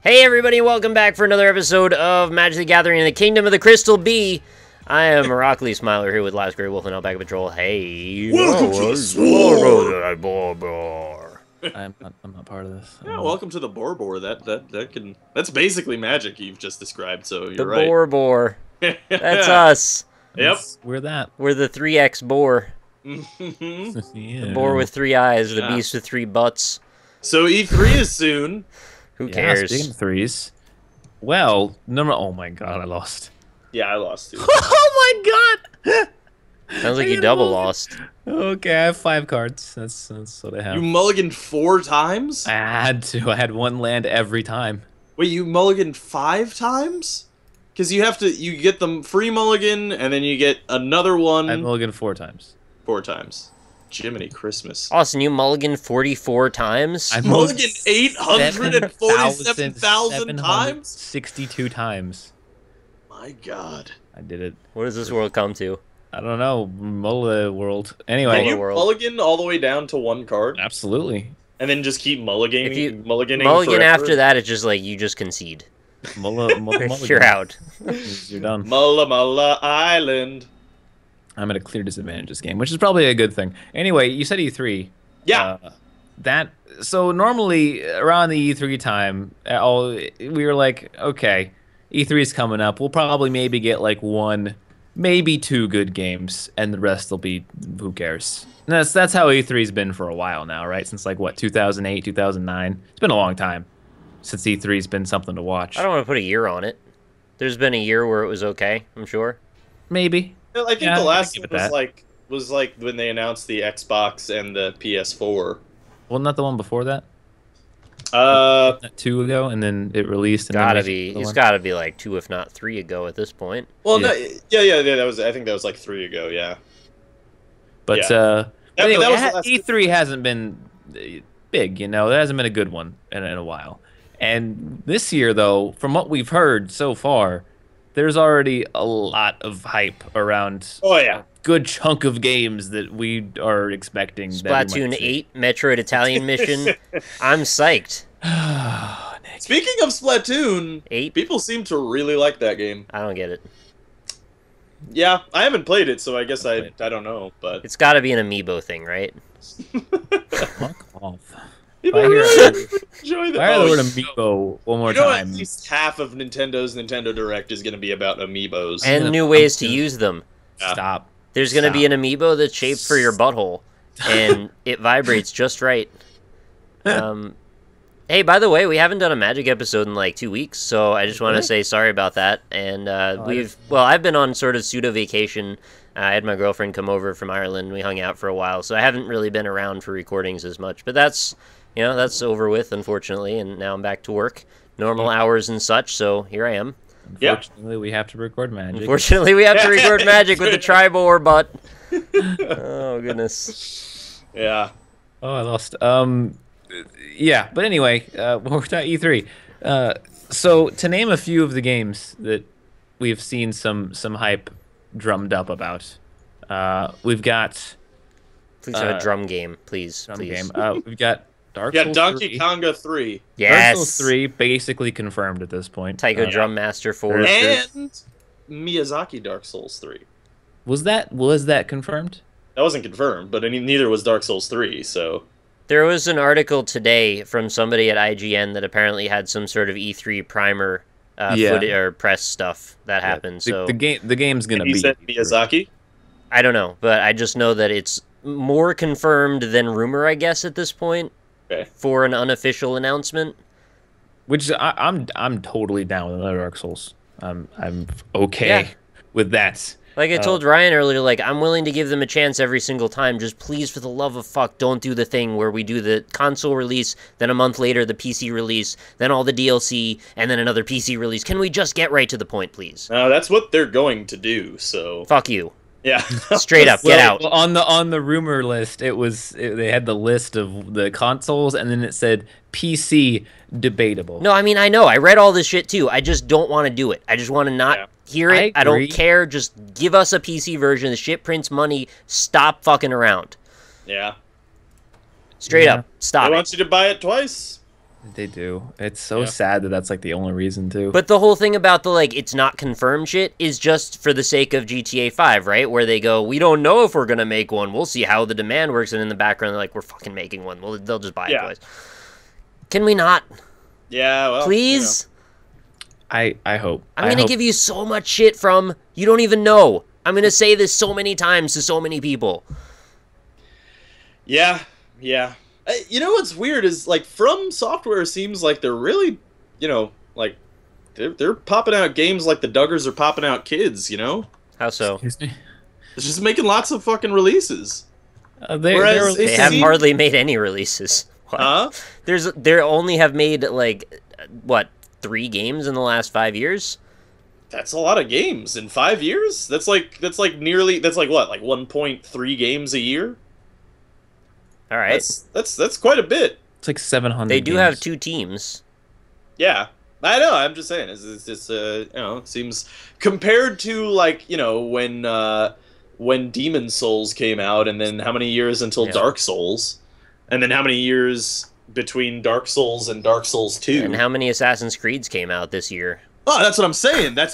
Hey everybody, welcome back for another episode of Magic the Gathering in the Kingdom of the Crystal Bee. I am Rockly Smiler here with Last Grey Wolf and AlpacaPatrol. Hey. Welcome to the Bor. I'm not part of this. Yeah, welcome to the Bor. That's basically magic you've just described, so you're The right. Bor. That's us. Yep. We're that. We're the 3X Boar. Yeah. The boar with 3 eyes, the beast with 3 butts. So E3 is soon. Who cares? Speaking of threes. Well, oh my god, I lost. Yeah, I lost too. Oh my god! Sounds like you double lost. Okay, I have 5 cards. That's what I have. You mulliganed 4 times? I had to. I had 1 land every time. Wait, you mulliganed 5 times? Because you get the free mulligan, and then you get another one. I mulliganed 4 times. 4 times. Jiminy Christmas. Austin, you mulliganed 44 times? I mulliganed 847,000 times? 62 times. My god. I did it. What does this world come to? I don't know. Mullah world. Anyway. Can you world. mulligan all the way down to 1 card? Absolutely. And then just keep mulliganing? If you mulliganing mulligan forever? after that, it's just like you just concede. Mulligan. You're out. You're done. Mulla Island. I'm at a clear disadvantage this game, which is probably a good thing. Anyway, you said E3. Yeah. So normally around the E3 time, we were like, okay, E3 is coming up. We'll probably maybe get like 1, maybe 2 good games, and the rest will be who cares. And that's how E3's been for a while now, right? Since like what, 2008, 2009. It's been a long time since E3's been something to watch. I don't want to put a year on it. There's been a year where it was okay, I'm sure. Maybe. I think Yeah, the last I one can give it was like when they announced the Xbox and the PS4. Wasn't that the one before that? 2 ago, and then it released. And It's gotta be like 2, if not 3 ago at this point. Well, Yeah. no, yeah, that was. I think that was like 3 ago. Yeah. But Yeah. anyway, that was the last- E3 hasn't been big, you know. There hasn't been a good one in a while. And this year, though, from what we've heard so far, there's already a lot of hype around. Oh yeah. A good chunk of games that we are expecting. Splatoon 8, Metroid Italian Mission. I'm psyched. Speaking of Splatoon, 8? people seem to really like that game. I don't get it. Yeah, I haven't played it, so I guess I don't know, but It's gotta be an amiibo thing, right? Fuck off. people I hear really enjoy that. I heard the word amiibo one more you know, time. at least half of Nintendo's Nintendo Direct is going to be about amiibos. And new ways to use them. Yeah. Stop. There's gonna be an amiibo that's shaped for your butthole, and it vibrates just right. Hey, by the way, we haven't done a Magic episode in like 2 weeks, so I just want to say sorry about that. And I've been on sort of pseudo vacation. I had my girlfriend come over from Ireland. We hung out for a while, so I haven't really been around for recordings as much. But that's over with, unfortunately, and now I'm back to work, normal hours and such. So here I am. Unfortunately, we have to record Magic. Unfortunately, we have to record Magic with the Tribor butt. Oh goodness. Yeah. Oh, I lost. Yeah, but anyway, we're at E3. So to name a few of the games that we've seen some hype drummed up about, we've got. Please have a drum game, please. Game. We've got Dark Yeah, Souls Donkey 3. Konga 3. Yes. Dark Souls 3 basically confirmed at this point. Taiko Drum Master 4. And Miyazaki Dark Souls 3. Was that confirmed? That wasn't confirmed, but neither was Dark Souls 3, so... There was an article today from somebody at IGN that apparently had some sort of E3 primer footage or press stuff that happened. So the game's gonna he be said Miyazaki? I don't know, but I just know that it's more confirmed than rumor, I guess, at this point. Okay. For an unofficial announcement. Which I'm totally down with another Dark Souls. I'm okay with that. Like I told Ryan earlier, like, I'm willing to give them a chance every single time. Just please, for the love of fuck, don't do the thing where we do the console release, then a month later the PC release, then all the DLC, and then another PC release. Can we just get right to the point, please? No, that's what they're going to do, so... Fuck you. Yeah. Straight up, get out. On the rumor list, they had the list of the consoles, and then it said PC debatable. No, I mean, I know. I read all this shit, too. I just don't want to do it. I just want to not hear it. I don't care. Just give us a PC version. The shit prints money. Stop fucking around. Yeah. Straight up. Stop I it. want you to buy it twice. They do. It's so sad that that's like the only reason too. But the whole thing about the like it's not confirmed shit is just for the sake of GTA 5, right? Where they go, we don't know if we're gonna make one. We'll see how the demand works, and in the background they're like, we're fucking making one. Well, they'll just buy it, boys. Can we not? Yeah, well, Please? I hope. I'm gonna give you so much shit from you don't even know. I'm gonna say this so many times to so many people. Yeah. You know what's weird is like From Software seems like they're really, like they're popping out games like the Duggars are popping out kids. How so? Excuse me. It's just making lots of fucking releases. Whereas They have hardly made any releases. What? Huh? They only have made like what 3 games in the last 5 years. That's a lot of games in 5 years. That's like what, like 1.3 games a year. All right, That's quite a bit. It's like 700. they do games. have 2 teams. Yeah, I know. I'm just saying. It's it seems compared to like when Demon Souls came out, and then how many years until Dark Souls, and then how many years between Dark Souls and Dark Souls 2, And how many Assassin's Creeds came out this year? Oh, that's what I'm saying. That's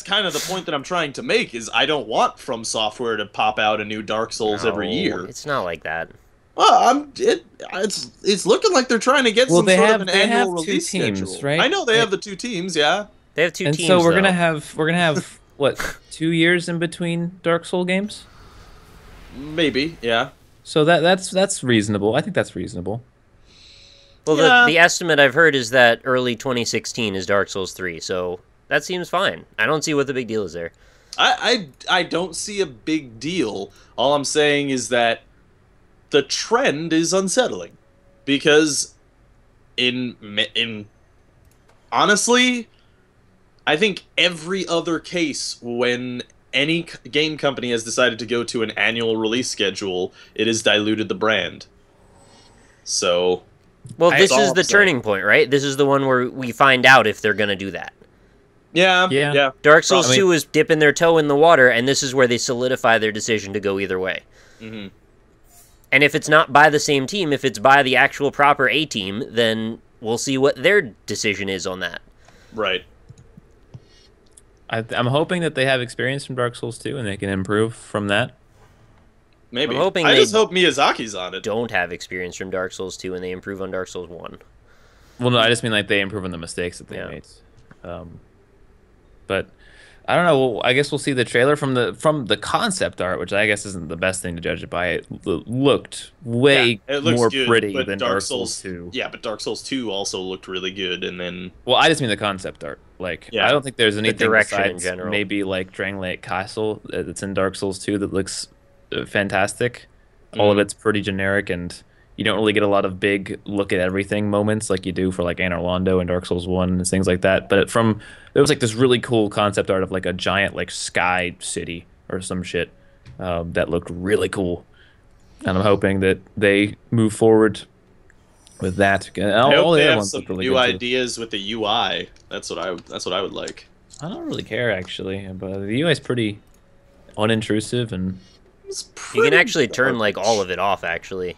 kind of the point that I'm trying to make. Is I don't want From Software to pop out a new Dark Souls every year. It's not like that. Well, it's looking like they're trying to get some sort of an annual release schedule. Right? I know they have the 2 teams, yeah. They have 2 And teams. so we're though. gonna have what 2 years in between Dark Soul games. Maybe, yeah. So that's reasonable. I think that's reasonable. Well, Yeah. the estimate I've heard is that early 2016 is Dark Souls 3, so that seems fine. I don't see what the big deal is there. I don't see a big deal. All I'm saying is that the trend is unsettling, because in honestly, I think every other case when any game company has decided to go to an annual release schedule, it has diluted the brand. So, Well, this That's all is I'm the saying. turning point, right? This is the one where we find out if they're going to do that. yeah. Dark Souls I mean- 2 is dipping their toe in the water, and this is where they solidify their decision to go either way. Mhm. And if it's not by the same team, if it's by the actual proper A team, then we'll see what their decision is on that. Right. I'm hoping that they have experience from Dark Souls 2 and they can improve from that. Maybe. I'm hoping I they just hope Miyazaki's on it. Don't have experience from Dark Souls 2 and they improve on Dark Souls 1. Well, no, I just mean like they improve on the mistakes that they Yeah. made. But I don't know. Well, I guess we'll see the trailer from the concept art, which I guess isn't the best thing to judge it by. It looked way Yeah, it looks more good, pretty but than Dark Souls 2. Yeah, but Dark Souls 2 also looked really good, and then Well, I just mean the concept art. Like, Yeah. I don't think there's anything direction in besides general. maybe like Drang Lake Castle that's in Dark Souls 2 that looks fantastic. All of it's pretty generic, and you don't really get a lot of big look at everything moments like you do for like Anor Londo and Dark Souls 1 and things like that. But there was like this really cool concept art of like a giant like sky city or some shit that looked really cool. And I'm hoping that they move forward with that. And I all hope the they other have ones some look really new good, too. ideas with the UI. That's what I would like. I don't really care actually, but the UI is pretty unintrusive and It's You can pretty actually turn like garbage. all of it off, actually.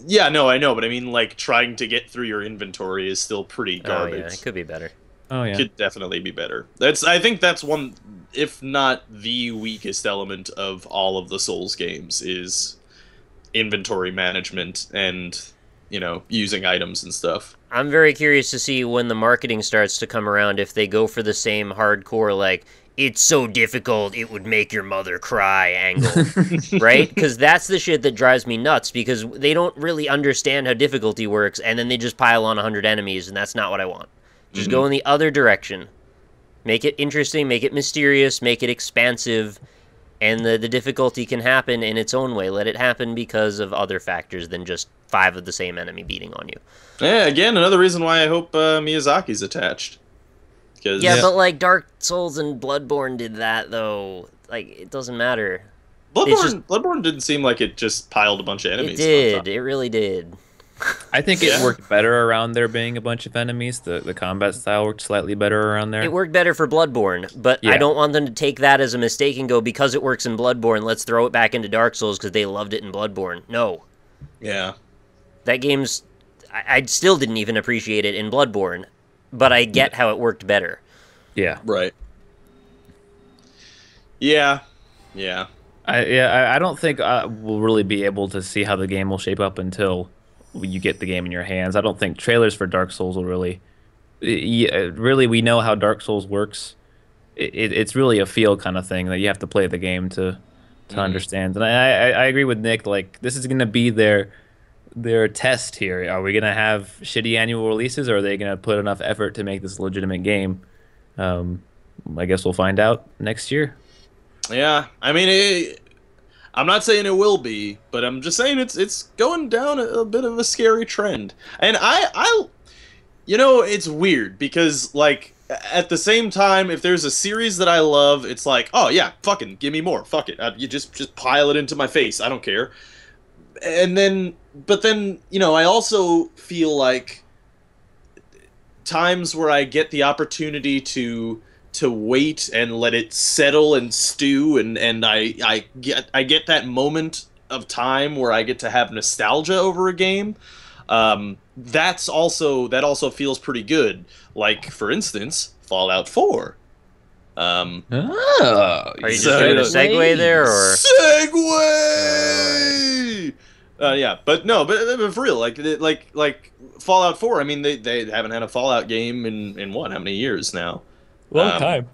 Yeah, no, I know, but I mean, like trying to get through your inventory is still pretty Oh, yeah, garbage. it could be better. oh yeah. Could definitely be better. I think that's one, if not the weakest element of all of the Souls games is inventory management and using items and stuff. I'm very curious to see when the marketing starts to come around if they go for the same hardcore, like, it's so difficult it would make your mother cry angle, right? Because that's the shit that drives me nuts, because they don't really understand how difficulty works, and then they just pile on 100 enemies, and that's not what I want. Just go in the other direction. Make it interesting, make it mysterious, make it expansive, and the difficulty can happen in its own way. Let it happen because of other factors than just 5 of the same enemy beating on you. Yeah, again, another reason why I hope Miyazaki's attached. Yeah, but like Dark Souls and Bloodborne did that, though. Like, it doesn't matter. Bloodborne didn't seem like it just piled a bunch of enemies. It on top. did. It really did. I think Yeah. it worked better around there being a bunch of enemies. The combat style worked slightly better around there. It worked better for Bloodborne, but I Yeah. don't want them to take that as a mistake and go, because it works in Bloodborne, let's throw it back into Dark Souls because they loved it in Bloodborne. No. Yeah. That game's... I still didn't even appreciate it in Bloodborne, but I get how it worked better. Yeah. Right. Yeah. Yeah. I don't think we'll really be able to see how the game will shape up until you get the game in your hands. I don't think trailers for Dark Souls will really. Really, we know how Dark Souls works. It's really a feel kind of thing that you have to play the game to understand. And I agree with Nick. Like this is gonna be their test here. Are we gonna have shitty annual releases, or are they gonna put enough effort to make this a legitimate game? I guess we'll find out next year. Yeah. I mean, I'm not saying it will be, but I'm just saying it's going down a bit of a scary trend. And it's weird because like at the same time, if there's a series that I love, it's like, oh yeah, fucking give me more. Fuck it. You just pile it into my face. I don't care. But then, I also feel like times where I get the opportunity to wait and let it settle and stew, and I get that moment of time where I get to have nostalgia over a game. That also feels pretty good. Like for instance, Fallout 4. Are you just doing a segue there, or segue? Yeah, but for real, like Fallout 4. I mean, they haven't had a Fallout game in what? How many years now? Long time.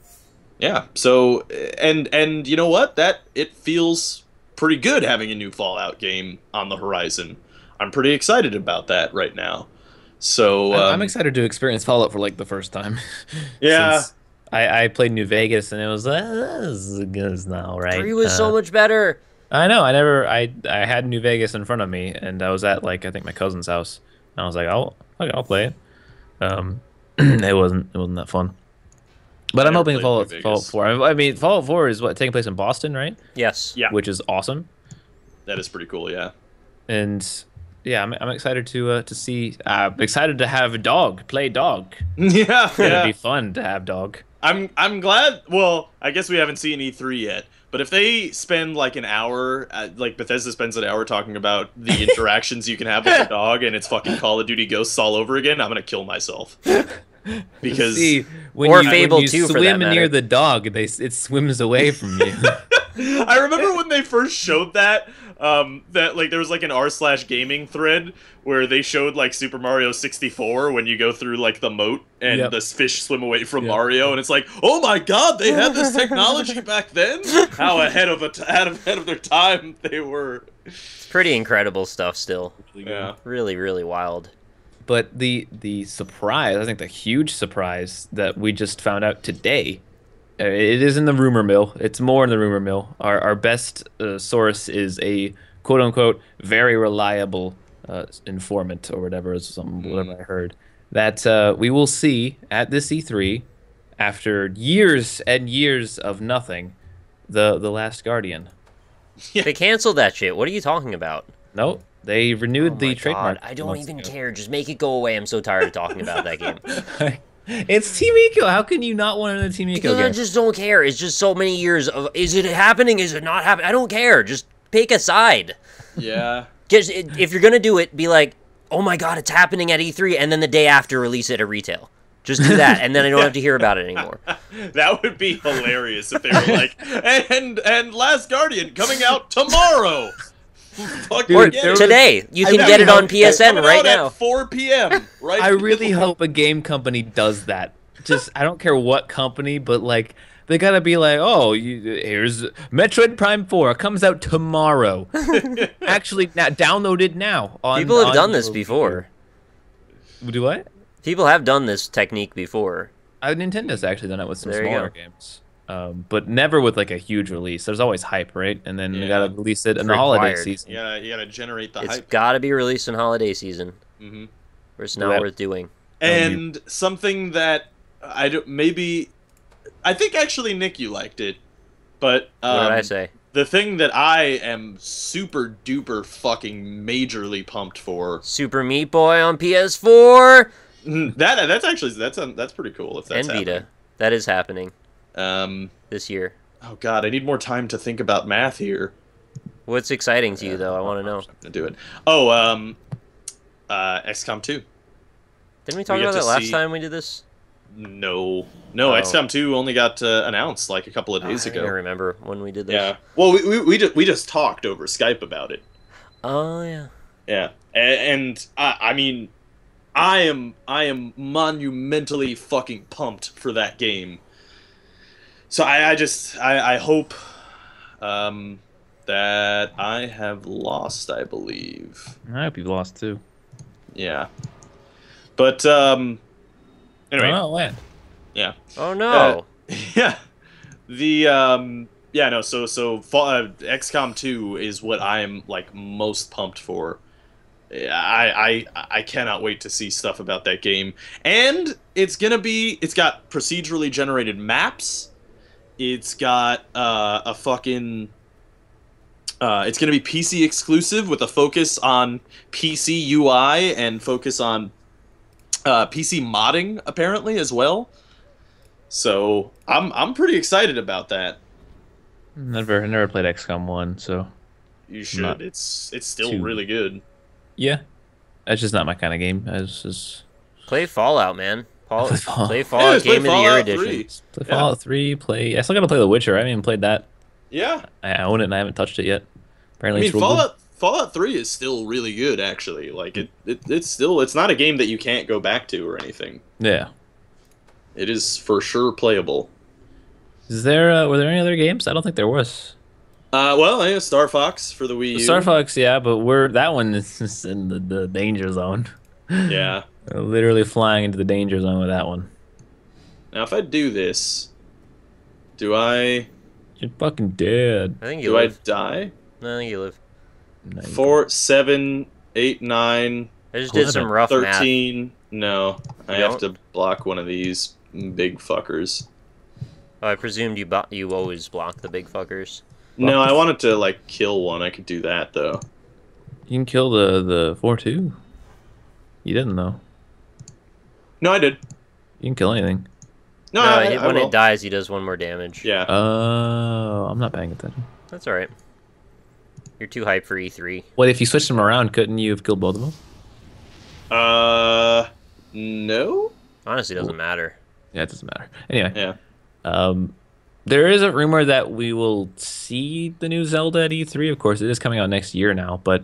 Yeah. So and you know what? That it feels pretty good having a new Fallout game on the horizon. I'm pretty excited about that right now. So I'm excited to experience Fallout for like the first time. Yeah. Since I played New Vegas and it was this is good as now, right? 3 was so much better. I know. I had New Vegas in front of me, and I was at like I think my cousin's house, and I was like, I'll play it. It wasn't that fun. But I'm hoping Fallout 4. I mean, Fallout 4 is what taking place in Boston, right? Yes. Yeah. Which is awesome. That is pretty cool. Yeah. And yeah, I'm excited to see. I'm excited to have dog play dog. Yeah. It'd be fun to have dog. I'm glad. Well, I guess we haven't seen E3 yet. But if they spend like an hour, like Bethesda spends an hour talking about the interactions you can have with the dog, and it's fucking Call of Duty Ghosts all over again, I'm gonna kill myself. Because when or you, Fable when you 2 for that swim matter. near the dog, it swims away from you. I remember when they first showed that like there was like an r/gaming thread where they showed like Super Mario 64 when you go through like the moat and the fish swim away from Mario, and it's like, oh my god, they had this technology back then. How ahead of their time they were. It's pretty incredible stuff still. Yeah. Really, really wild. But the surprise, I think the huge surprise that we just found out today, it is in the rumor mill. It's more in the rumor mill. Our best source is a quote-unquote very reliable informant or whatever I heard, that we will see at this E3, after years and years of nothing, the Last Guardian. Yeah. They canceled that shit. What are you talking about? Nope. They renewed the my trademark. God, I don't even care. Just make it go away. I'm so tired of talking about that game. It's Team Eco. How can you not want a Team Eco Because game? I just don't care. It's just so many years of, is it happening? Is it not happening? I don't care. Just pick a side. Yeah. If you're going to do it, be like, oh my god, it's happening at E3, and then the day after release it at retail. Just do that, and then I don't have to hear about it anymore. That would be hilarious if they were like, and Last Guardian coming out tomorrow. Or today. You can get it on PSN right now. At 4 p.m. Right. I really hope a game company does that. Just I don't care what company, but like they gotta be like, oh, here's Metroid Prime 4 comes out tomorrow. Actually, now download it now. People have done this before. Do what? People have done this technique before. Nintendo's actually done it with some smaller games. But never with like a huge release. There's always hype, right? And then you gotta release it in the holiday season. Yeah, you gotta generate the hype. It's gotta be released in holiday season. Mm-hmm. Or it's not worth doing. And something that I think actually Nick, you liked it, but what did I say? The thing that I am super duper fucking majorly pumped for, Super Meat Boy on PS4. That's pretty cool. If that's and Vita, happening. That is happening. This year. Oh god, I need more time to think about math here. What's exciting to you though? I want to know. I'm gonna do it. Oh, XCOM 2. Didn't we talk get about to that last see- time we did this? No, Oh. XCOM 2 only got announced like a couple of days I ago. don't remember when we did this. Yeah. Well, we just talked over Skype about it. Oh yeah. Yeah, and I mean, I am monumentally fucking pumped for that game. So I hope that I have lost, I believe. I hope you've lost too. Yeah. But anyway, Oh, land. yeah. Oh no. Yeah. The yeah, no, so XCOM 2 is what I'm like most pumped for. I cannot wait to see stuff about that game. And it's got procedurally generated maps. It's got a fucking it's going to be PC exclusive with a focus on PC UI and focus on PC modding apparently as well. So, I'm pretty excited about that. Never played XCOM 1, so You should. Not It's still too- really good. yeah. That's just not my kind of game. It's just Play Fallout, man. Play Fallout. Play Yeah, Fallout just play Game of the Year Fallout edition. 3. play Yeah. Fallout 3, I still gotta play The Witcher. I haven't even played that. Yeah. I own it and I haven't touched it yet. I Apparently mean, it's real good. Fallout 3 is still really good, actually. Like, it's not a game that you can't go back to or anything. Yeah. It is for sure playable. Is there were there any other games? I don't think there was. Well, yeah, Star Fox for the Wii U. Star Fox, yeah, but that one is just in the danger zone. Yeah. Literally flying into the danger zone with that one. Now, if I do this, do I You're fucking dead. I think you do I live. die? No, I think you live. 4, 7, 8, 9, I just did some rough math. 13. No, I You have to block one of these big fuckers. Oh, I presumed you always block the big fuckers. No, I wanted to like kill one. I could do that though. You can kill the 4-2. You didn't though. No, I did. You can kill anything. No, No, I when will. it dies, he does one more damage. Yeah. Oh, I'm not paying attention. That's all right. You're too hyped for E3. What if you switched them around? Couldn't you have killed both of them? No. Honestly, doesn't matter. Yeah, it doesn't matter. Anyway, Yeah. there is a rumor that we will see the new Zelda at E3. Of course, it is coming out next year now, but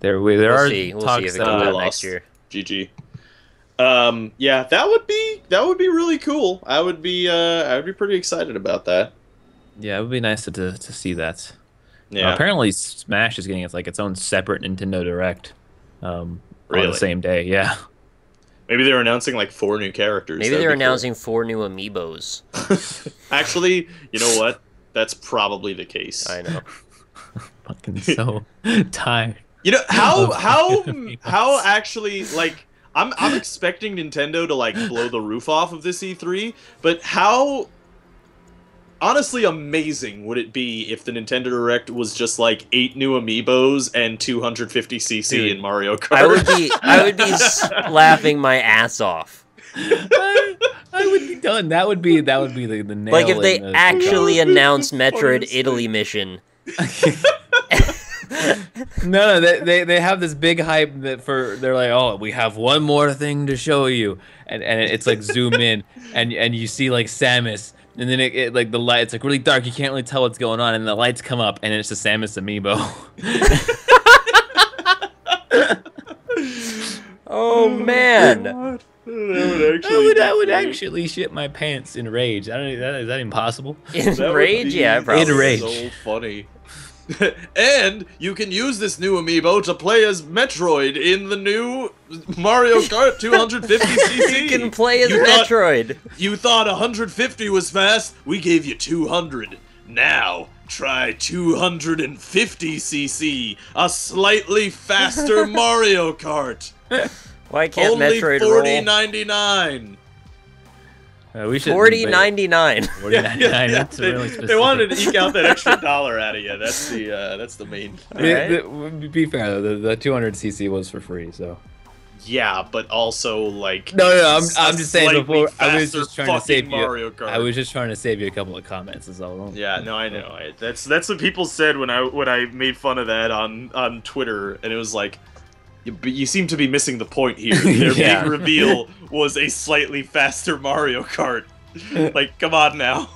there We'll are see. We'll see talks if it that comes I out lost. next year. GG. Yeah, that would be really cool. I would be pretty excited about that. yeah, it would be nice to see that. Yeah. Apparently, Smash is getting its own separate Nintendo Direct on Really? the same day. Yeah. Maybe they're announcing like 4 new characters. Maybe That'd they're be cool. announcing 4 new amiibos. Actually, you know what? That's probably the case. I know. Fucking so tired. You know Of how actually like I'm expecting Nintendo to like blow the roof off of this E3, but how honestly amazing would it be if the Nintendo Direct was just like 8 new amiibos and 250cc Dude, in Mario Kart? I would be laughing my ass off. I would be done. That would be the nail. Like if they in the- actually That would be announced the Metroid funniest Italy thing. mission. No, they have this big hype they're like, oh, we have one more thing to show you, and it's like zoom in and you see like Samus, and then it like the light, it's like really dark, you can't really tell what's going on, and the lights come up and it's the Samus amiibo. Oh man. God. That I would actually shit my pants in rage. I don't. Is that impossible? In That would rage? be Yeah, probably. In rage. So funny. And you can use this new amiibo to play as Metroid in the new Mario Kart 250cc. You can play as You thought- Metroid. You thought 150 was fast? We gave you 200. Now, try 250cc, a slightly faster Mario Kart. Why can't Only Metroid $40.99. We should. roll? 40.99. 40.99. That's they, really specific. they wanted to eke out that extra dollar out of you. That's the main thing. Alright. Be fair, the 200cc was for free, so. Yeah, but also like No, I'm a just saying slightly before. I was faster just trying to fucking save you. Mario Kart. I was just trying to save you a couple of comments. Is all. Yeah, no, I know. That's what people said when I made fun of that on Twitter, and it was like, But you seem to be missing the point here. Their Yeah. big reveal was a slightly faster Mario Kart. Like, come on now.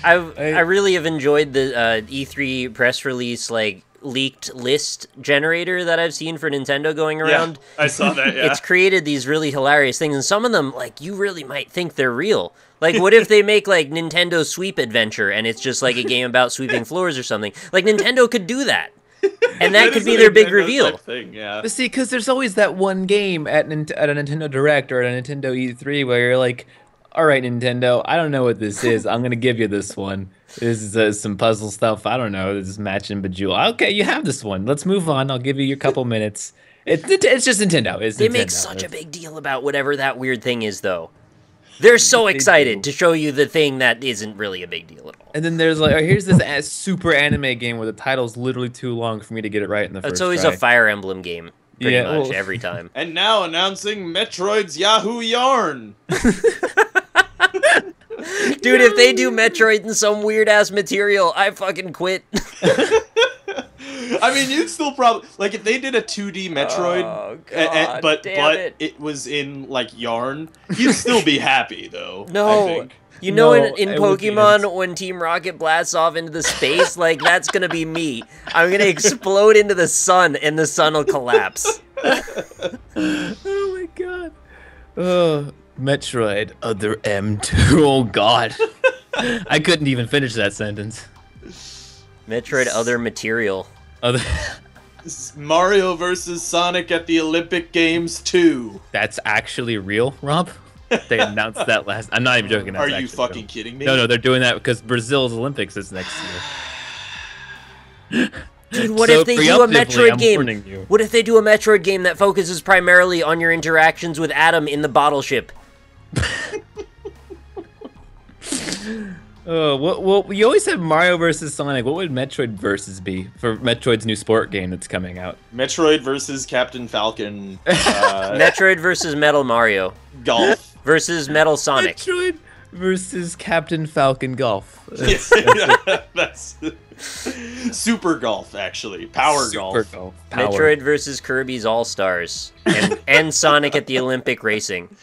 I really have enjoyed the E3 press release, like, leaked list generator that I've seen for Nintendo going around. Yeah, I saw that, yeah. It's created these really hilarious things, and some of them, like, you really might think they're real. Like, what if they make, like, Nintendo Sweep Adventure, and it's just, like, a game about sweeping floors or something? Like, Nintendo could do that. And that could be their big reveal. Thing, yeah. But see, because there's always that one game at a Nintendo Direct or at a Nintendo E3 where you're like, all right, Nintendo, I don't know what this is. I'm going to give you this one. This is some puzzle stuff. I don't know. This is Match and Bejewel. Okay, you have this one. Let's move on. I'll give you your couple minutes. It's just Nintendo. They make such a big deal about whatever that weird thing is, though. They're so excited to show you the thing that isn't really a big deal at all. And then there's like, oh, here's this super anime game where the title's literally too long for me to get it right in the first It's always try. a Fire Emblem game, pretty much, every time. And now announcing Metroid's Yahoo Yarn. Dude, if they do Metroid in some weird-ass material, I fucking quit. I mean, you'd still probably... Like, if they did a 2D Metroid, but it was in, like, Yarn, you'd still be happy, though. No. I think. You know, in Pokemon, when Team Rocket blasts off into the space, like, that's gonna be me. I'm gonna explode into the sun, and the sun will collapse. Oh my god. Metroid, other M2. Oh god. I couldn't even finish that sentence. Metroid, other material. Mario versus Sonic at the Olympic Games 2. That's actually real, Rob? They announced that last... I'm not even joking. Are you fucking kidding me? No, they're doing that because Brazil's Olympics is next year. Dude, what if they do a Metroid game? What if they do a Metroid game that focuses primarily on your interactions with Adam in the bottle ship? Well, you always have Mario versus Sonic. What would Metroid versus be for Metroid's new sport game that's coming out? Metroid versus Captain Falcon. Metroid versus Metal Mario. Golf. Versus Metal Sonic. Metroid versus Captain Falcon Golf. That's Super Golf, actually. Power Golf. Power. Metroid versus Kirby's All-Stars. And Sonic at the Olympic racing.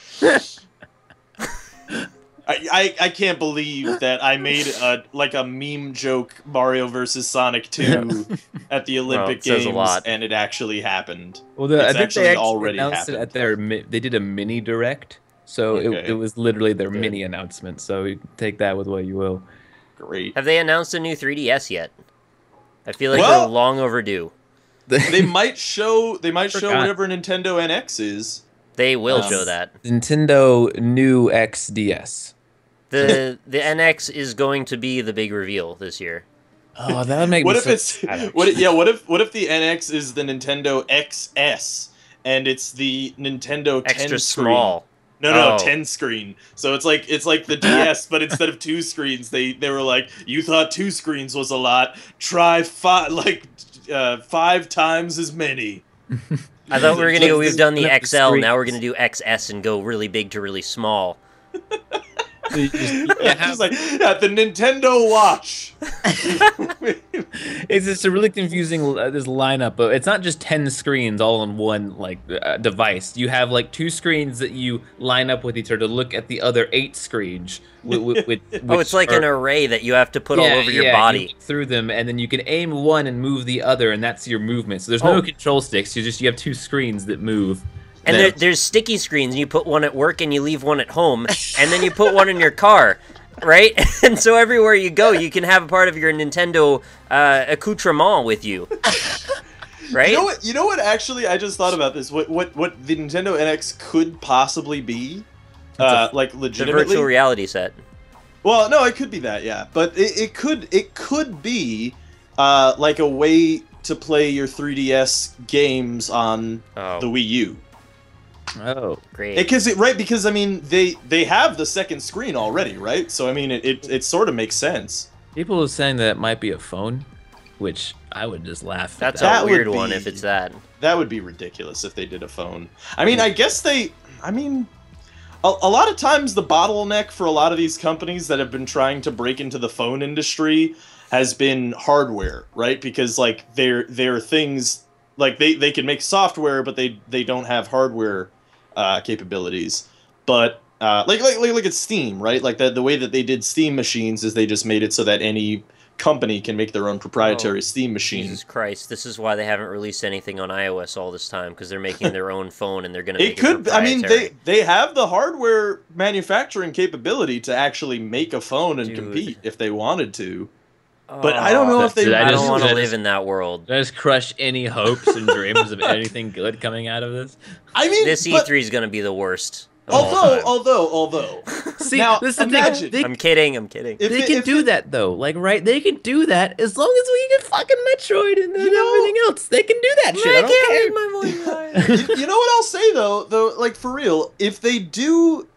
I can't believe that I made a meme joke Mario versus Sonic 2 at the Olympic Games, and it actually happened. Well, I think they already announced it at they did a mini direct, so it was literally their mini announcement. So you take that with what you will. Great. Have they announced a new 3DS yet? I feel like they're long overdue. They might show whatever Nintendo NX is. They will show that. Nintendo New XDS. The NX is going to be the big reveal this year. Oh, that would make what me if so it's sad, what if the NX is the Nintendo XS and it's the Nintendo 10 extra screen? small. No, 10 screen. So it's like the DS, but instead of 2 screens, they were like, you thought 2 screens was a lot. Try 5 times as many. I thought we were gonna go. We've done the XL. Now we're gonna do XS and go really big to really small. Just like the Nintendo Watch. It's just a really confusing this lineup, but it's not just 10 screens all on one device. You have like 2 screens that you line up with each other to look at the other 8 screens. It's like an array that you have to put all over your body. You look through them, and then you can aim one and move the other, and that's your movement. So there's no control sticks. You have 2 screens that move. And there's sticky screens, and you put one at work and you leave one at home, and then you put one in your car, right? And so everywhere you go, you can have a part of your Nintendo accoutrement with you, right? You know what? Actually, I just thought about this. What the Nintendo NX could possibly be, like legitimately, the virtual reality set. Well, no, it could be that, yeah. But it could be like a way to play your 3DS games on the Wii U. Oh, great! Because I mean they have the second screen already, right? So I mean it sort of makes sense. People are saying that it might be a phone, which I would just laugh. That's a weird one if it's that. That would be ridiculous if they did a phone. I mean, I guess a lot of times the bottleneck for a lot of these companies that have been trying to break into the phone industry has been hardware, right? Because like there are things like they can make software, but they don't have hardware capabilities. But like it's Steam, right? Like the way that they did Steam machines is they just made it so that any company can make their own proprietary Steam machine. Jesus Christ, this is why they haven't released anything on iOS all this time, because they're making their own phone and they're going to make it proprietary. I mean, they have the hardware manufacturing capability to actually make a phone and compete if they wanted to. But I don't know if they. I don't want to live in that world. Did I just crush any hopes and dreams of anything good coming out of this? I mean, this E3 is going to be the worst. Although, see, now, this is the imagine, thing. I'm kidding. They can do that though, like They can do that as long as we get fucking Metroid and everything else. They can do that shit. I don't care. You know what I'll say though, like for real, if they do,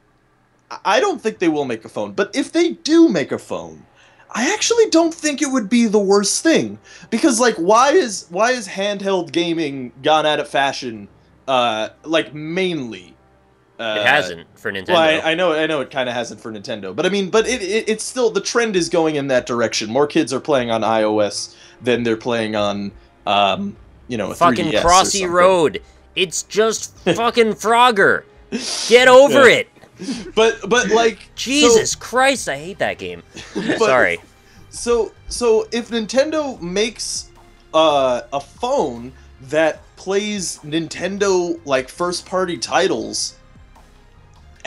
I don't think they will make a phone. But if they do make a phone, I actually don't think it would be the worst thing, because like why is handheld gaming gone out of fashion? Like mainly. It hasn't for Nintendo. Well, I know it kind of hasn't for Nintendo, but I mean, it's still, the trend is going in that direction. More kids are playing on iOS than they're playing on, you know, a fucking 3DS Crossy Road. It's just fucking Frogger. Get over it. But like Jesus Christ, I hate that game. Sorry. So if Nintendo makes a phone that plays Nintendo like first party titles,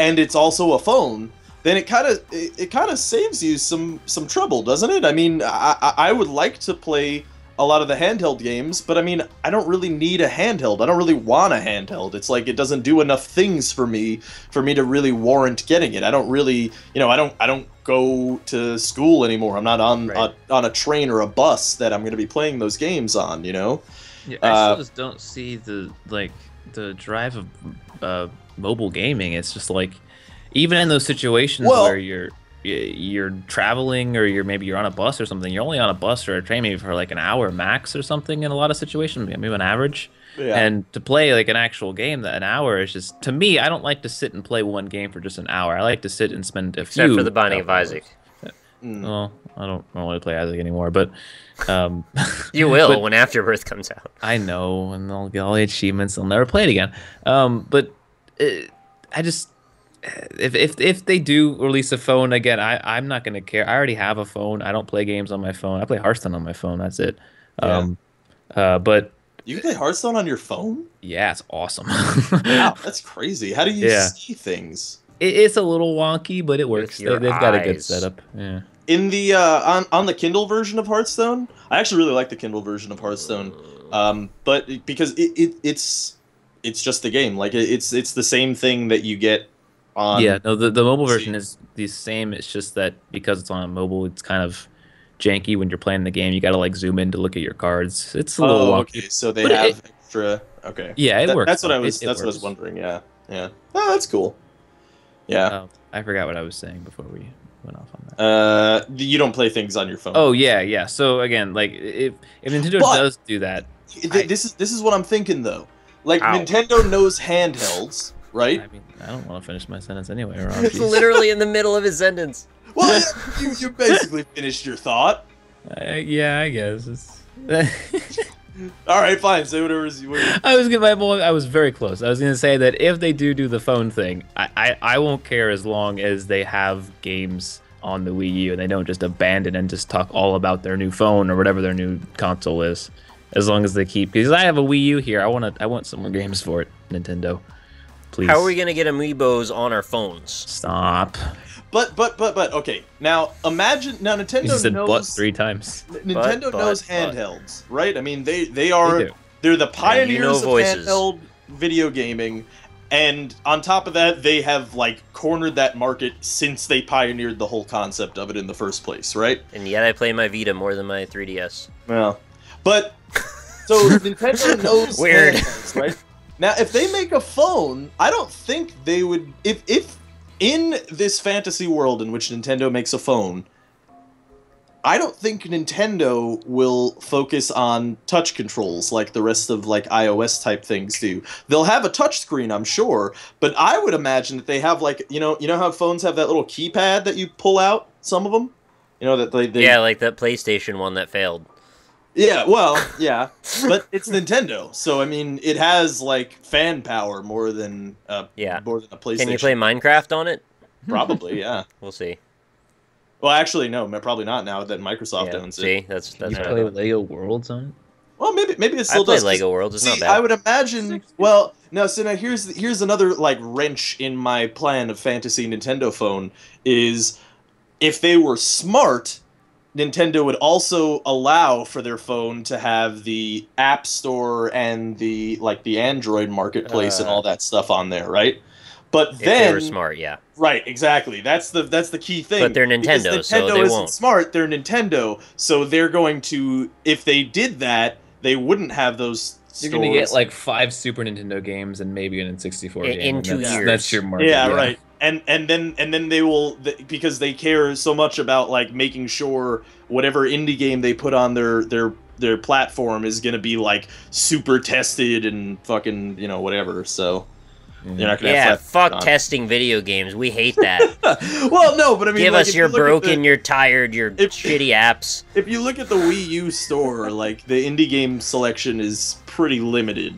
and it's also a phone, then it kind of saves you some trouble, doesn't it? I mean, I would like to play a lot of the handheld games, but I mean, I don't really need a handheld. I don't really want a handheld. It's like it doesn't do enough things for me to really warrant getting it. I don't really, you know, I don't go to school anymore. I'm not on on a train or a bus that I'm going to be playing those games on, you know? Yeah, I still just don't see the drive of mobile gaming. It's just like, even in those situations where you're traveling, or maybe you're on a bus or something, you're only on a bus or a train maybe for like an hour max or something in a lot of situations, maybe an average. Yeah. And to play like an actual game, that an hour is just, to me, I don't like to sit and play one game for just an hour. I like to sit and spend a few. Except for the Binding of Isaac. Well, I don't really play Isaac anymore, but you will when Afterbirth comes out. I know, and I'll get all the achievements. I'll never play it again. But I just, if they do release a phone again, I'm not gonna care. I already have a phone. I don't play games on my phone. I play Hearthstone on my phone. That's it. Yeah. But you can play Hearthstone on your phone? Yeah, it's awesome. Wow, that's crazy. How do you see things? It's a little wonky, but it works. They've got a good setup. Yeah. In the on the Kindle version of Hearthstone, I actually really like the Kindle version of Hearthstone. But because it's just the game. Like it's the same thing that you get on. Yeah, no, the mobile version is the same. It's just that because it's on mobile, it's kind of janky when you're playing the game. You got to like zoom in to look at your cards. It's a little wonky. Okay, so they have extra. Okay. Yeah, it works. That's what I was. That's what I was wondering. Yeah. Oh, that's cool. Yeah. I forgot what I was saying before we went off on that. You don't play things on your phone. Oh yeah. So again, like if Nintendo does do that, this is what I'm thinking though. Like Nintendo knows handhelds, right? I mean, I don't want to finish my sentence anyway. Ron, it's literally in the middle of his sentence. Well, you basically finished your thought. Yeah, I guess. All right, fine. Say whatever. I was very close. I was gonna say that if they do the phone thing, I won't care as long as they have games on the Wii U and they don't just abandon and just talk all about their new phone or whatever their new console is. As long as they keep, because I have a Wii U here, I want some more games for it, Nintendo. Please. How are we gonna get amiibos on our phones? Stop. But okay. Now imagine Nintendo knows 3 times. Nintendo knows handhelds, right? I mean they're the pioneers of handheld video gaming, and on top of that they have like cornered that market since they pioneered the whole concept of it in the first place, right? And yet I play my Vita more than my 3DS. Well, but so Nintendo knows handhelds, right? Now if they make a phone, I don't think they would if in this fantasy world in which Nintendo makes a phone, I don't think Nintendo will focus on touch controls like the rest of like iOS type things do. They'll have a touch screen, I'm sure, but I would imagine that they have like, you know how phones have that little keypad that you pull out, some of them? You know that they yeah, like that PlayStation one that failed. Yeah, well, yeah, but it's Nintendo, so I mean, it has like fan power Yeah. more than a PlayStation. Can you play Minecraft on it? Probably, yeah. We'll see. Well, actually, no, probably not now that Microsoft Yeah. owns it. See, that's Can you what I play thought. Lego Worlds on it? Well, maybe it I still played does. 'Cause, Lego Worlds. It's not see, bad. I would imagine. Well, no. So now here's another like wrench in my plan of fantasy Nintendo phone is if they were smart, Nintendo would also allow for their phone to have the App Store and the Android marketplace and all that stuff on there, right? But If then they were smart, yeah. right, exactly. That's the key thing. But they're Because Nintendo, so Nintendo they isn't won't. smart. They're Nintendo, so they're going to. If they did that, they wouldn't have those. You're gonna get stores. like 5 Super Nintendo games and maybe an N64 In- game. in and 2 that's, years. That's your market. Yeah, right. And then they will because they care so much about like making sure whatever indie game they put on their platform is gonna be like super tested and fucking whatever. So you're not gonna Yeah, have fuck on. testing video games. We hate that. Well, no, but I mean, Give like, us if your you look at broken, your tired, your shitty apps. If you look at the Wii U store, like the indie game selection is pretty limited,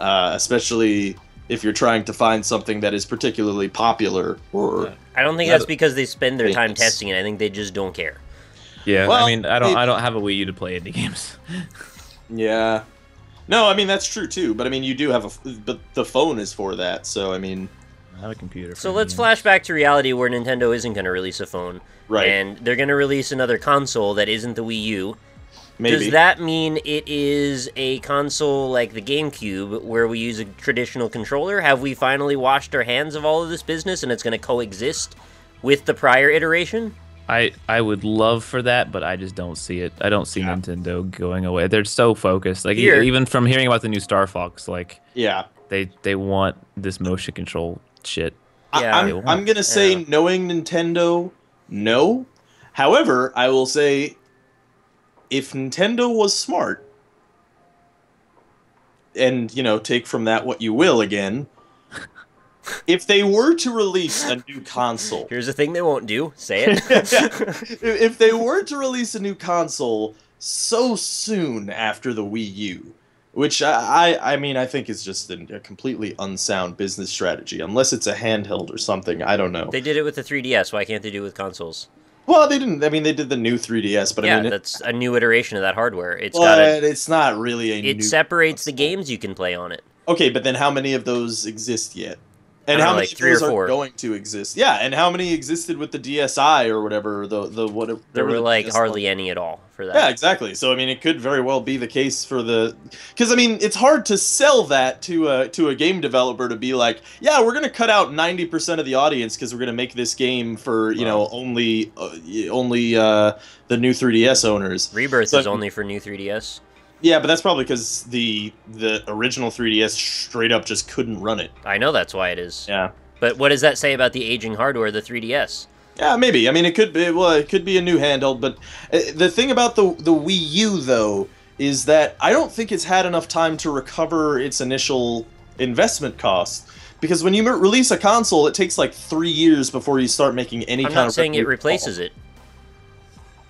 especially if you're trying to find something that is particularly popular or. I don't think that's because they spend their time Famous. testing it. I think they just don't care. Yeah, Well, I mean, I don't have a Wii U to play indie games. Yeah. No, I mean that's true too. But I mean, you do have but the phone is for that. So I mean, I have a computer. So for let's indie flash back to reality where Nintendo isn't going to release a phone. Right. And they're going to release another console that isn't the Wii U. maybe. Does that mean it is a console like the GameCube where we use a traditional controller? Have we finally washed our hands of all of this business and it's going to coexist with the prior iteration? I would love for that, but I just don't see it. I don't see Nintendo going away. They're so focused. Like Here. even from hearing about the new Star Fox, like Yeah. they want this motion control shit. Yeah. I'm gonna say, knowing Nintendo, no. However, I will say, if Nintendo was smart, and take from that what you will again. If they were to release a new console, Here's the thing they won't do. Say it. if they were to release a new console so soon after the Wii U, which I mean I think is just a completely unsound business strategy, unless it's a handheld or something. I don't know. They did it with the 3DS. Why can't they do it with consoles? Well, they didn't. I mean, they did the new 3DS, but Yeah, I mean, that's a new iteration of that hardware. It's but got a, it's not really a it new separates the console. games you can play on it. Okay, but then how many of those exist yet? And I don't how know, many like of 3 or those are 4. going to exist? Yeah, and how many existed with the DSi or whatever? Whatever. There were the like DS hardly one. any at all for that. Yeah, exactly. So I mean, it could very well be the case for because I mean, it's hard to sell that to a game developer to be like, yeah, we're gonna cut out 90% of the audience because we're gonna make this game for only the new 3DS owners. Rebirth So- is only for new 3DS. Yeah, but that's probably because the original 3DS straight up just couldn't run it. I know that's why it is. Yeah. But what does that say about the aging hardware of the 3DS? Yeah, maybe. I mean, it could be. Well, it could be a new handheld, but the thing about the Wii U though is that I don't think it's had enough time to recover its initial investment cost. Because when you release a console, it takes like 3 years before you start making any I'm kind not of. saying it revenue replaces it.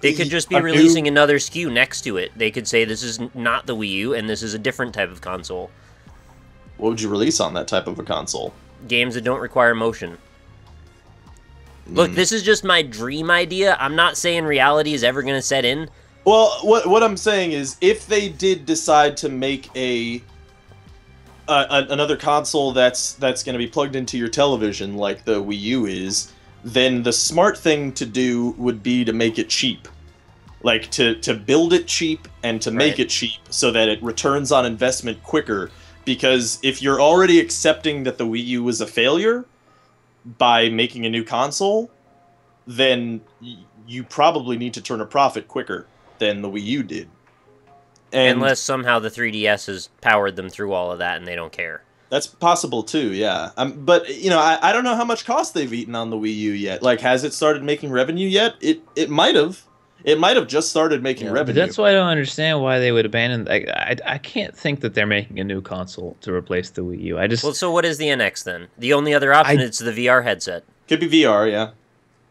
They could just be A new- releasing another SKU next to it. They could say this is not the Wii U and this is a different type of console. What would you release on that type of a console? Games that don't require motion. Look, this is just my dream idea. I'm not saying reality is ever going to set in. Well, what I'm saying is, if they did decide to make another console that's going to be plugged into your television like the Wii U is, then the smart thing to do would be to make it cheap. Like, to build it cheap and to make Right. it cheap so that it returns on investment quicker. Because if you're already accepting that the Wii U was a failure by making a new console, then you probably need to turn a profit quicker than the Wii U did. And Unless somehow the 3DS has powered them through all of that and they don't care. that's possible too, yeah. But I don't know how much cost they've eaten on the Wii U yet. Like, has it started making revenue yet? It might have. It might have just started making But revenue. that's why I don't understand why they would abandon. Like, I can't think that they're making a new console to replace the Wii U. I just Well, so what is the NX then? The only other option is the VR headset. Could be VR, yeah.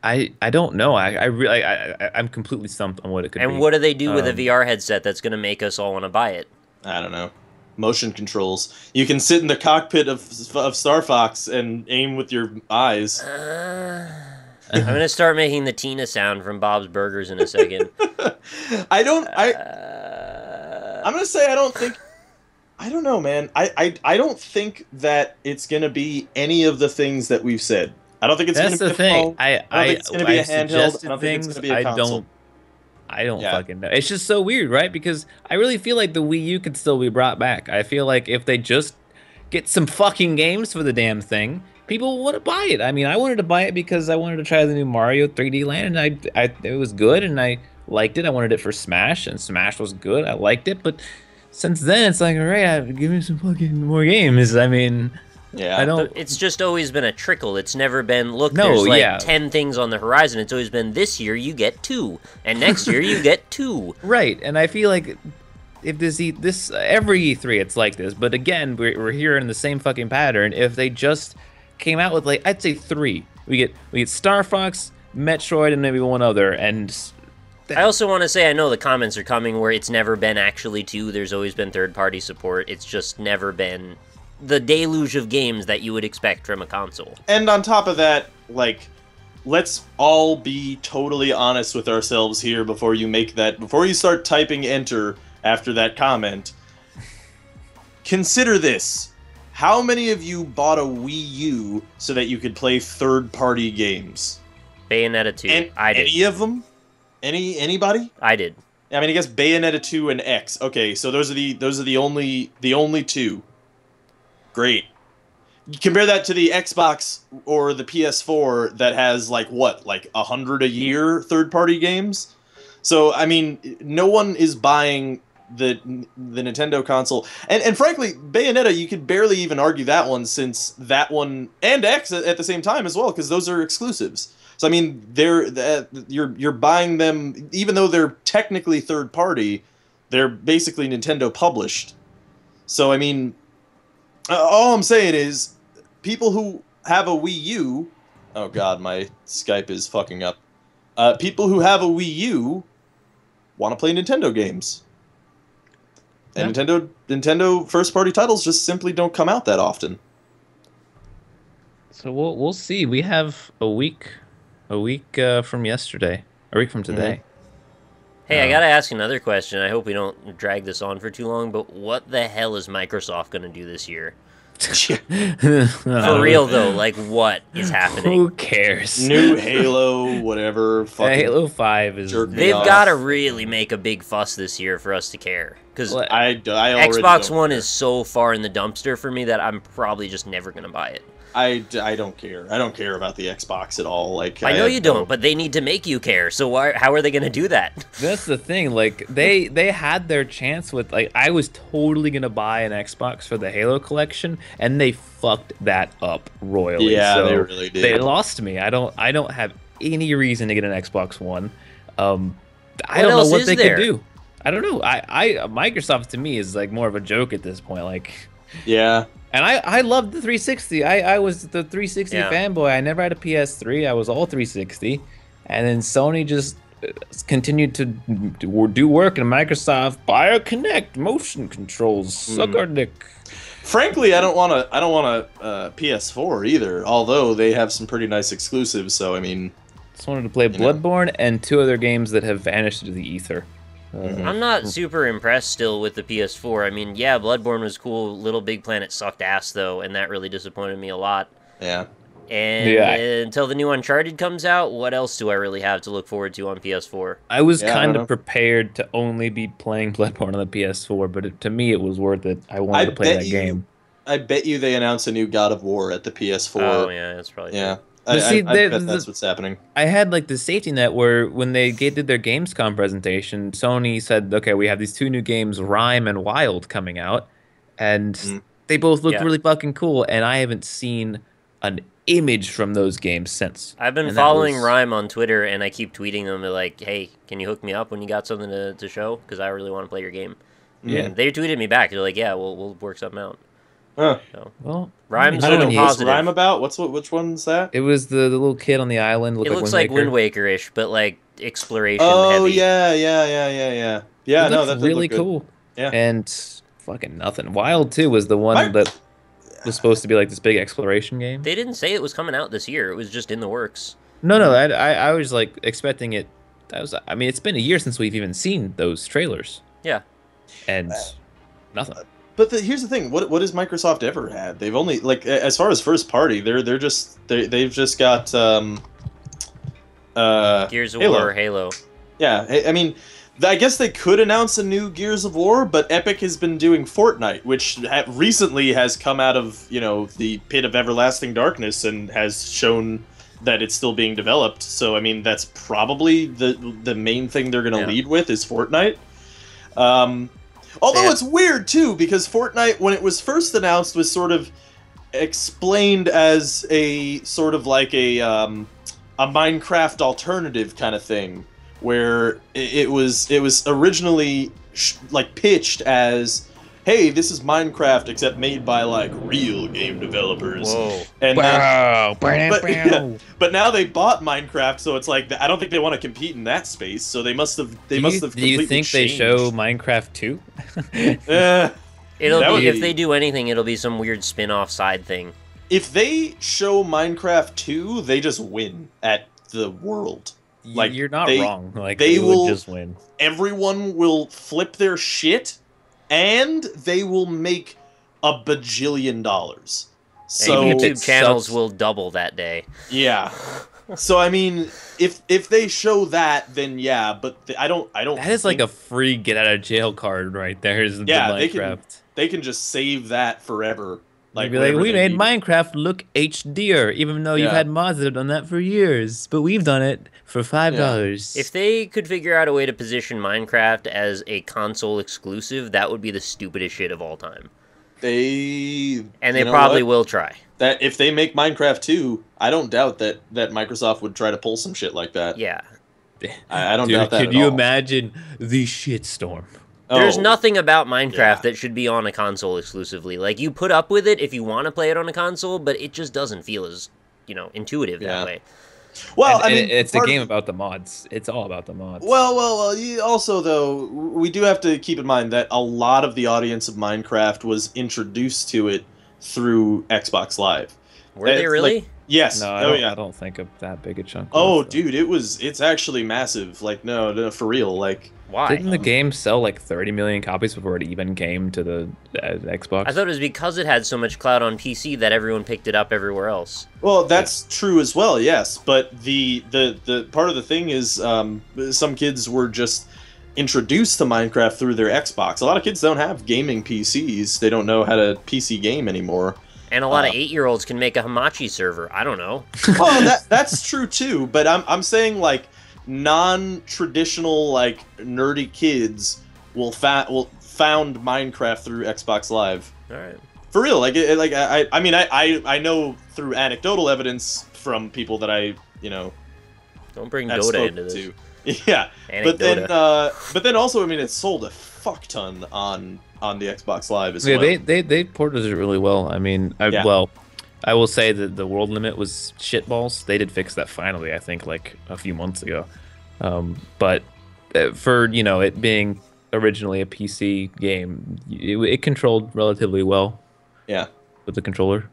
I don't know. I'm completely stumped on what it could be. And what do they do with a Um, VR headset that's going to make us all want to buy it? I don't know. Motion controls. You can sit in the cockpit of Star Fox and aim with your eyes. I'm going to start making the Tina sound from Bob's Burgers in a second. I'm gonna say I don't think. I don't know, man. I don't think that it's gonna be any of the things that we've said. I don't think it's That's gonna the be a thing. phone. I don't think it's gonna be a handheld. I suggested don't think it's things. gonna be a console. I don't Yeah. fucking know. It's just so weird, right? Because I really feel like the Wii U could still be brought back. I feel like if they just get some fucking games for the damn thing, people want to buy it. I mean, I wanted to buy it because I wanted to try the new Mario 3D Land, and it was good, and I liked it. I wanted it for Smash, and Smash was good. I liked it, but since then, it's like, all right, give me some fucking more games. I mean, Yeah. I don't. It's just always been a trickle. It's never been, look, No, there's like yeah. 10 things on the horizon. It's always been, this year you get 2, and next year you get 2. Right, and I feel like if this every E3 it's like this, but again we're hearing the same fucking pattern. If they just came out with like I'd say 3, we get Star Fox, Metroid, and maybe one other, and I also want to say, I know the comments are coming where it's never been actually 2. There's always been third-party support. It's just never been the deluge of games that you would expect from a console. And on top of that, like, let's all be totally honest with ourselves here before you start typing enter after that comment. Consider this. How many of you bought a Wii U so that you could play third-party games? Bayonetta 2. I did. Any of them? Anybody? I did. I mean, I guess Bayonetta 2 and X. Okay, so those are the only two. Great. You compare that to the Xbox or the PS4 that has like 100 a year third-party games. So I mean, no one is buying the Nintendo console, and frankly, Bayonetta, you could barely even argue that one, since that one and X at the same time as well, because those are exclusives. So I mean, you're buying them even though they're technically third-party. They're basically Nintendo published. So I mean, all I'm saying is, people who have a Wii U... Oh god, my Skype is fucking up. People who have a Wii U want to play Nintendo games. And Yeah. Nintendo first-party titles just simply don't come out that often. So we'll see. We have a week from yesterday, a week from today. Hey, I gotta ask another question. I hope we don't drag this on for too long, but what the hell is Microsoft gonna do this year? For real though, like what is happening? Who cares? New Halo, whatever. Fucking Halo 5 is jerk me They've off. got to really make a big fuss this year for us to care. Because Well, I already Xbox don't One care. is so far in the dumpster for me that I'm probably just never gonna buy it. I don't care. I don't care about the Xbox at all. Like I know have you no- don't, but they need to make you care. So how are they gonna do that? That's the thing. Like they had their chance with like I was totally gonna buy an Xbox for the Halo collection, and they fucked that up royally. Yeah, so they really did. They lost me. I don't have any reason to get an Xbox One. I What don't know else what is they there? could do. I don't know. Microsoft to me is like more of a joke at this point. Like. Yeah. And I loved the 360. I was the 360 Yeah. fanboy. I never had a PS3. I was all 360. And then Sony just continued to do work, and Microsoft BioConnect motion controls suck our dick. Frankly, I don't want a PS4 either. Although they have some pretty nice exclusives. So I mean, Just wanted to play know. Bloodborne and 2 other games that have vanished into the ether. I'm not super impressed still with the PS4. I mean, yeah, Bloodborne was cool. Little Big Planet sucked ass though, and that really disappointed me a lot. yeah. And Yeah. until the new Uncharted comes out, what else do I really have to look forward to on PS4? I was Yeah, I kind don't know. of prepared to only be playing Bloodborne on the PS4, but to me it was worth it. I wanted to play that game. I bet you they announced a new God of War at the PS4. Oh yeah, that's probably Yeah. true. But see, I bet that's what's happening. I had like the safety net where when they did their Gamescom presentation, Sony said, okay, we have these 2 new games, Rime and Wild, coming out. And they both look Yeah. really fucking cool. And I haven't seen an image from those games since. I've been And that following was- Rhyme on Twitter, and I keep tweeting them. They're like, "Hey, can you hook me up when you got something to show? Because I really want to play your game." Yeah. And they tweeted me back. They're like, "Yeah, we'll work something out." Huh. So, Well, Rhymes I don't know looking what's positive. Rhyme about. Which one's that? it was the little kid on the island. Looked It like looks Wind like Waker. Wind Waker-ish, but like exploration Oh heavy. yeah. Yeah, It no, looked that did really look good. cool. Yeah. And fucking nothing. Wild 2 was the one My- that was supposed to be like this big exploration game. They didn't say it was coming out this year. It was just in the works. No, I was like expecting it. I mean, it's been a year since we've even seen those trailers, Yeah. and nothing. But here's the thing: what has Microsoft ever had? They've only like as far as first party, they've just got Gears of Halo. War, Halo. Yeah, I mean, I guess they could announce a new Gears of War, but Epic has been doing Fortnite, which recently has come out of the pit of everlasting darkness and has shown that it's still being developed. So I mean, that's probably the main thing they're going to lead with is Fortnite. Although it's weird too, because Fortnite, when it was first announced, was sort of explained as a sort of like a Minecraft alternative kind of thing, where it was originally like pitched as, hey, this is Minecraft except made by like real game developers. Whoa. And Wow. but now they bought Minecraft, so it's like I don't think they want to compete in that space. So they must have. Do you completely think they changed. show Minecraft 2? It'll That be would if be- they do anything, it'll be some weird spin-off side thing. If they show Minecraft 2, they just win at the world. Like, You're not they- wrong. Like they they will- would just win. Everyone will flip their shit, and they will make a bajillion dollars. So And it YouTube channels sucks. will double that day. yeah. So I mean, if they show that, then yeah. But I don't. That is like think- a free get out of jail card right there. Is the Yeah, Minecraft. they can just save that forever. Like, be like, whenever we they made need it. Minecraft look HDer, even though you've Yeah. had mods that have done that for years. But we've done it for $5. If they could figure out a way to position Minecraft as a console exclusive, that would be the stupidest shit of all time. And they you know probably what? will try. That if they make Minecraft 2, I don't doubt that Microsoft would try to pull some shit like that. Yeah. I don't Dude, doubt that could at you all. imagine the shitstorm? There's Oh, nothing about Minecraft yeah. that should be on a console exclusively. Like, you put up with it if you want to play it on a console, but it just doesn't feel as, intuitive Yeah. that way. Well, And I mean, it's a part of- game about the mods. It's all about the mods. Well. Also, though, we do have to keep in mind that a lot of the audience of Minecraft was introduced to it through Xbox Live. Were they It's really? like- yes. no, Yeah. I don't think of that big a chunk. Oh, was, though. dude, it's actually massive. Like, no, for real. Like, Why? Didn't the game sell like 30 million copies before it even came to the Xbox? I thought it was because it had so much clout on PC that everyone picked it up everywhere else. well, that's true as well. Yes, but the part of the thing is, some kids were just introduced to Minecraft through their Xbox. A lot of kids don't have gaming PCs. They don't know how to PC game anymore. And a lot of 8-year-olds can make a Hamachi server. I don't know. Well, that's true too. But I'm saying like non-traditional like nerdy kids will found Minecraft through Xbox Live. All right. For real, I mean I know through anecdotal evidence from people that I Don't bring have Dota spoken into this. to. Yeah, Anecdota. but then also I mean it sold a fuck ton on the Xbox Live as Yeah, well. they ported it really well. I mean, Yeah. I will say that the world limit was shitballs. They did fix that finally, I think, like a few months ago. But for it being originally a PC game, it controlled relatively well Yeah. with the controller.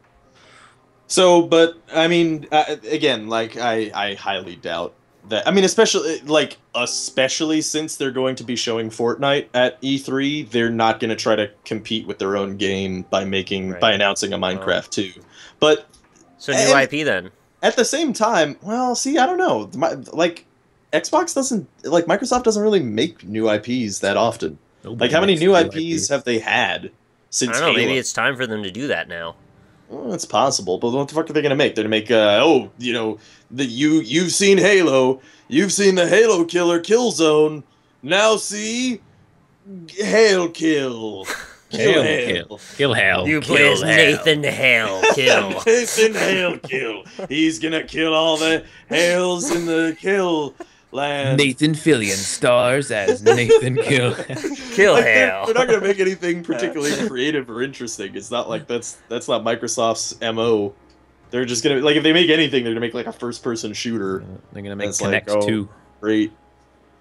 So, but I mean, again, like I highly doubt that. I mean, especially since they're going to be showing Fortnite at E3, they're not going to try to compete with their own game by announcing a Minecraft 2. But So new and- IP then. at the same time, well, see, I don't know. Xbox doesn't Microsoft doesn't really make new IPs that often. Nobody Like, how many makes new IP. IPs have they had I since don't know. Maybe Halo? it's time for them to do that now. Well, it's possible, but what the fuck are they gonna make? They're gonna make, you've seen Halo, you've seen the Halo killer Killzone. Now see, Hail Kill, Kill Hail. Kill hell. You Kill play as hell. Nathan Hale. Kill. Nathan Hail Kill. He's gonna kill all the Hales in the kill. Land. Nathan Fillion stars as Nathan Kill. Kill Like, hell. they're not going to make anything particularly creative or interesting. It's not like that's not Microsoft's MO. They're just gonna like if they make anything, they're gonna make like a first-person shooter. They're gonna make That's Connect like, oh, 2. Great.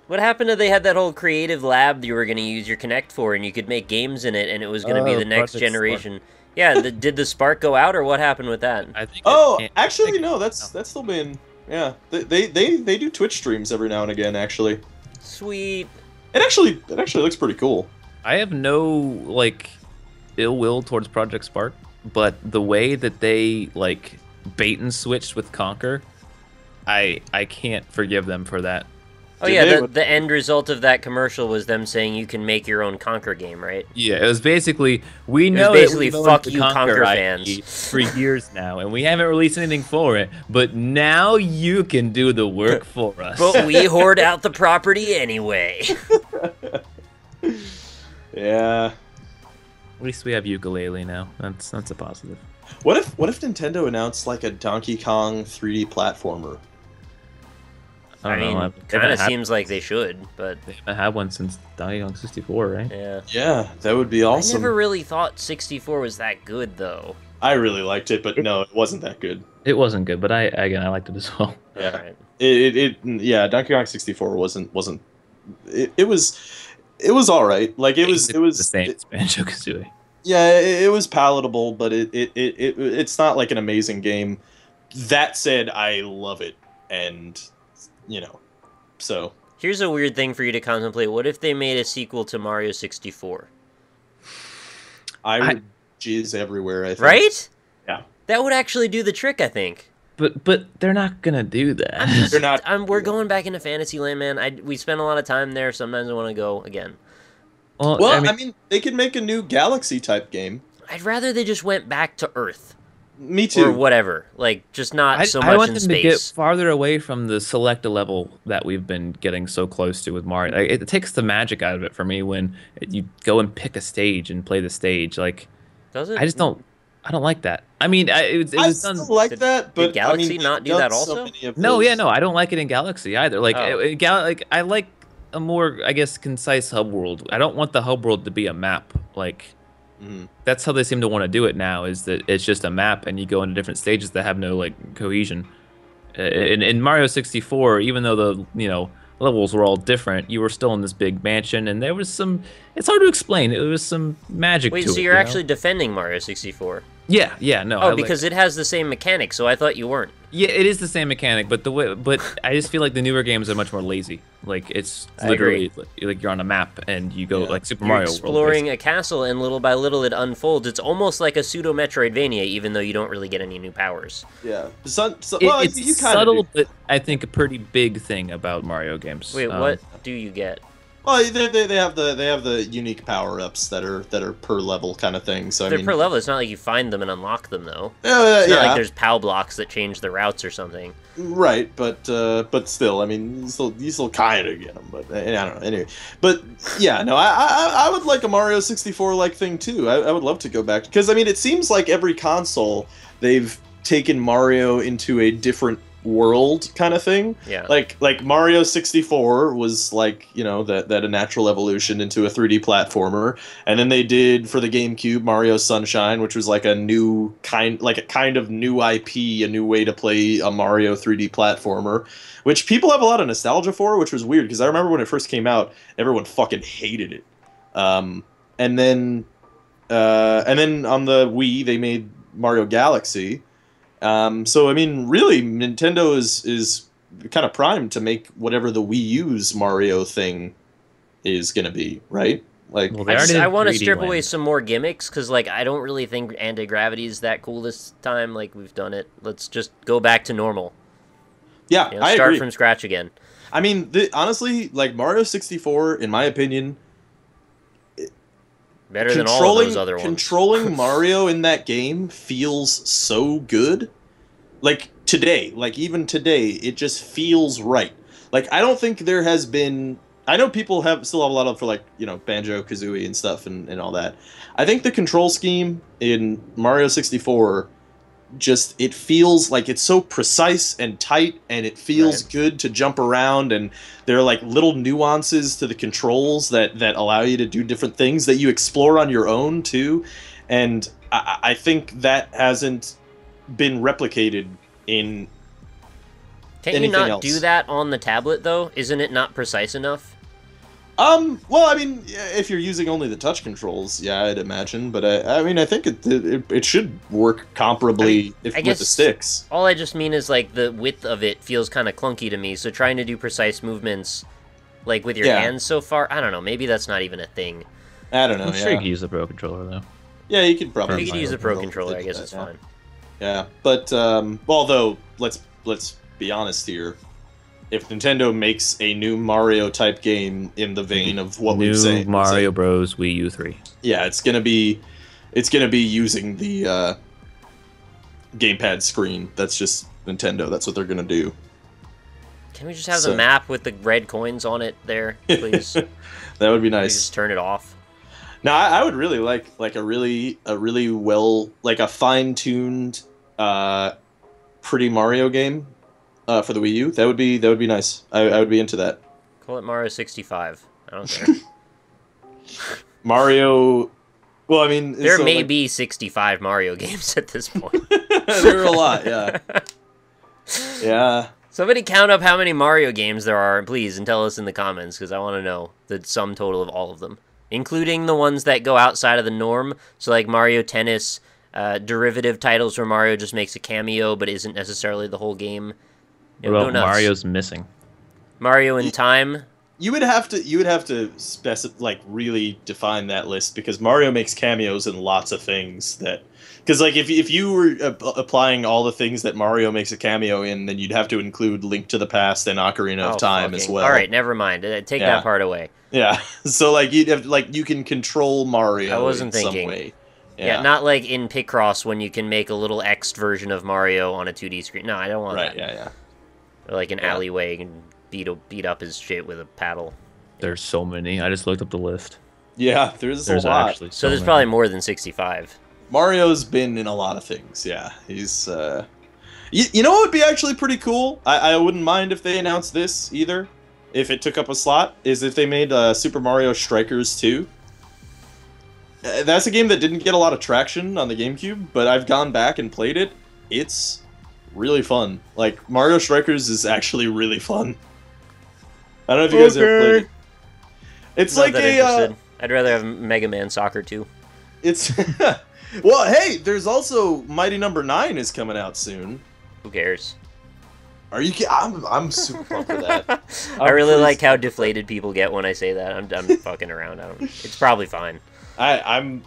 What happened to they had that whole creative lab you were going to use your Kinect for, and you could make games in it, and it was going to be the next Project generation. Yeah, did the spark go out, or what happened with that? I think. Oh, it can't- actually, I no. That's still been. Yeah, they do Twitch streams every now and again. Actually, Sweet. it actually looks pretty cool. I have no like ill will towards Project Spark, but the way that they like bait and switched with Conquer, I can't forgive them for that. Oh Did yeah, they? the end result of that commercial was them saying you can make your own Conquer game, right? Yeah, it was basically we was know basically, that we've fuck owned the you, Conquer IP fans. for years now, and we haven't released anything for it. But now you can do the work for us. But we hoard out the property anyway. Yeah. At least we have ukulele now. That's a positive. What if Nintendo announced like a Donkey Kong 3D platformer? I mean, know. kind of seems like they should, but They haven't had one since Donkey Kong 64, right? yeah. Yeah, that would be awesome. I never really thought 64 was that good, though. I really liked it, but no, it wasn't that good. It wasn't good, but I liked it as well. Yeah. Alright. Yeah, Donkey Kong 64 wasn't it was all right. Like it was the same as Banjo-Kazooie. yeah, it was palatable, but it's not like an amazing game. That said, I love it, and so Here's a weird thing for you to contemplate. What if they made a sequel to Mario 64? I would jizz everywhere, I think. Right? Yeah. That would actually do the trick, I think. But they're not gonna do that. They're not. We're going back into Fantasyland, man. We spent a lot of time there. Sometimes I want to go again. Well, I mean, they could make a new Galaxy type game. I'd rather they just went back to Earth. Me too. Or whatever. Like, just not so I much want in them space. to get farther away from the select level that we've been getting so close to with Mario. Like, it takes the magic out of it for me when you go and pick a stage and play the stage. Like, Does it? I don't like that. I mean, it I was still done. like that, but did Galaxy I mean, not do they've that done so also? many of No, those. yeah, no, I don't like it in Galaxy either. Like, Oh. like I like a more, I guess, concise hub world. I don't want the hub world to be a map. Like, that's how they seem to want to do it now. Is that it's just a map and you go into different stages that have no like cohesion. In Mario 64, even though the levels were all different, you were still in this big mansion, and there was some. It's hard to explain. There was some magic Wait, to it. so you're actually defending Mario 64? Yeah, no. Oh, because it has the same mechanics, so I thought you weren't. Yeah, it is the same mechanic, but I just feel like the newer games are much more lazy. Like it's I literally like you're on a map and you go like Super You're Mario World. exploring a castle, and little by little it unfolds. It's almost like a pseudo Metroidvania, even though you don't really get any new powers. Yeah. It's you kinda subtle, do. but I think a pretty big thing about Mario games. Wait, what do you get? Well, they have the unique power ups that are per level kind of thing. So I They're mean, per level. It's not like you find them and unlock them, though. yeah, It's not like there's POW blocks that change the routes or something. right, but still, I mean, you still kind of get them, but I don't know. Anyway, but yeah, no, I would like a Mario 64 like thing too. I would love to go back because I mean, it seems like every console they've taken Mario into a different world kind of thing. Yeah. Like Mario 64 was like, that a natural evolution into a 3D platformer, and then they did for the GameCube Mario Sunshine, which was like a kind of new IP, a new way to play a Mario 3D platformer, which people have a lot of nostalgia for, which was weird because I remember when it first came out, everyone fucking hated it. And then on the Wii they made Mario Galaxy. So I mean, really, Nintendo is kind of primed to make whatever the Wii U's Mario thing is gonna be, right? Like, Well, they already I did want to 3D strip Land. away some more gimmicks, because like I don't really think anti-gravity is that cool this time. Like we've done it. Let's just go back to normal. yeah, I Start agree. from scratch again. I mean, honestly, like Mario 64, in my opinion, Better than all of those other ones. controlling Mario in that game feels so good. Like today, like even today, it just feels right. Like I don't think there has been. I know people still have a lot of for like Banjo Kazooie and stuff and all that. I think the control scheme in Mario 64 just it feels like it's so precise and tight, and it feels Right. good to jump around, and there are like little nuances to the controls that allow you to do different things that you explore on your own too, and I think that hasn't been replicated in Can't you anything not else. do that on the tablet though? Isn't it not precise enough? Well, I mean, if you're using only the touch controls, yeah, I'd imagine. But I mean, I think it should work comparably I with guess the sticks. all I just mean is like the width of it feels kind of clunky to me. So trying to do precise movements, like with your Yeah. hands so far, I don't know. Maybe that's not even a thing. I don't know. I'm yeah, sure you can use the Pro Controller though. yeah, you could probably. If you could use the Pro controller, I guess Yeah. it's fine. Yeah, but although let's be honest here, if Nintendo makes a new Mario type game in the vein of what New we've said, Mario Bros. Wii U 3. yeah, it's gonna be using the gamepad screen. That's just Nintendo. That's what they're gonna do. Can we just have So- the map with the red coins on it there, please? Can That would be we nice. just turn it off? Now, I would really like a really well, like a fine-tuned pretty Mario game for the Wii U. That would be nice. I would be into that. Call it Mario 65. I don't care. Mario. Well, I mean, There so, may like, be 65 Mario games at this point. there are a lot. Yeah. Yeah. Somebody count up how many Mario games there are, please, and tell us in the comments, because I want to know the sum total of all of them, including the ones that go outside of the norm. So, like Mario Tennis, derivative titles where Mario just makes a cameo but isn't necessarily the whole game. You know, Well, go nuts. Mario's missing. Mario in Time. You would have to really define that list, because Mario makes cameos in lots of things that. Because like if you were applying all the things that Mario makes a cameo in, then you'd have to include Link to the Past and Ocarina of Time as well. All right, never mind. Take Yeah. that part away. Yeah. So like you'd have you can control Mario I wasn't in thinking. some way. Yeah. Not like in Picross when you can make a little X'd version of Mario on a 2D screen. No, I don't want Right. that. Yeah. Or like an Yeah. alleyway and beat up his shit with a paddle. There's so many. I just looked up the list. Yeah. There's There's a lot. actually So there's probably more than 65. Mario's been in a lot of things. Yeah. He's. You know what would be actually pretty cool? I wouldn't mind if they announced this either. If it took up a slot, is if they made Super Mario Strikers 2. That's a game that didn't get a lot of traction on the GameCube, but I've gone back and played it. It's really fun. Like, Mario Strikers is actually really fun. I don't know if you guys ever played it. It's Not like that a... interested. I'd rather have Mega Man Soccer 2. it's... Well, hey, there's also Mighty Number 9 is coming out soon. Who cares? Are you I'm super pumped for that. I really like how deflated people get when I say that. I'm fucking around. It's probably fine. I'm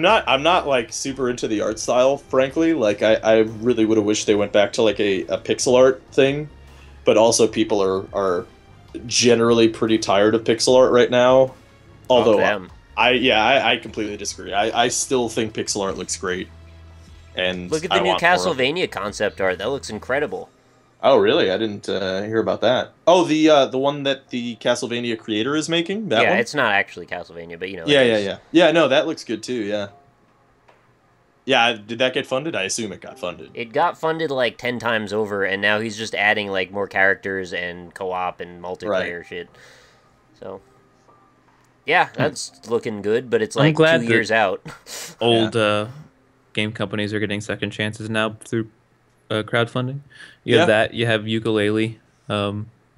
not like super into the art style, frankly. Like I really would have wished they went back to like a pixel art thing, but also people are generally pretty tired of pixel art right now. Although Fuck them. I completely disagree. I still think pixel art looks great. And Look at I the new want more of it. Castlevania concept art. That looks incredible. Oh really? I didn't hear about that. Oh, the one that the Castlevania creator is making. That Yeah, one? it's not actually Castlevania, but you know. Yeah, it yeah, is. yeah. Yeah, no, that looks good too, yeah. Yeah, did that get funded? I assume it got funded. It got funded like 10 times over, and now he's just adding like more characters and co-op and multiplayer shit. So, yeah, that's looking good, but it's I'm like glad 2 that- years out. Old game companies are getting second chances now through crowdfunding. You have Yeah. that. You have Ukulele,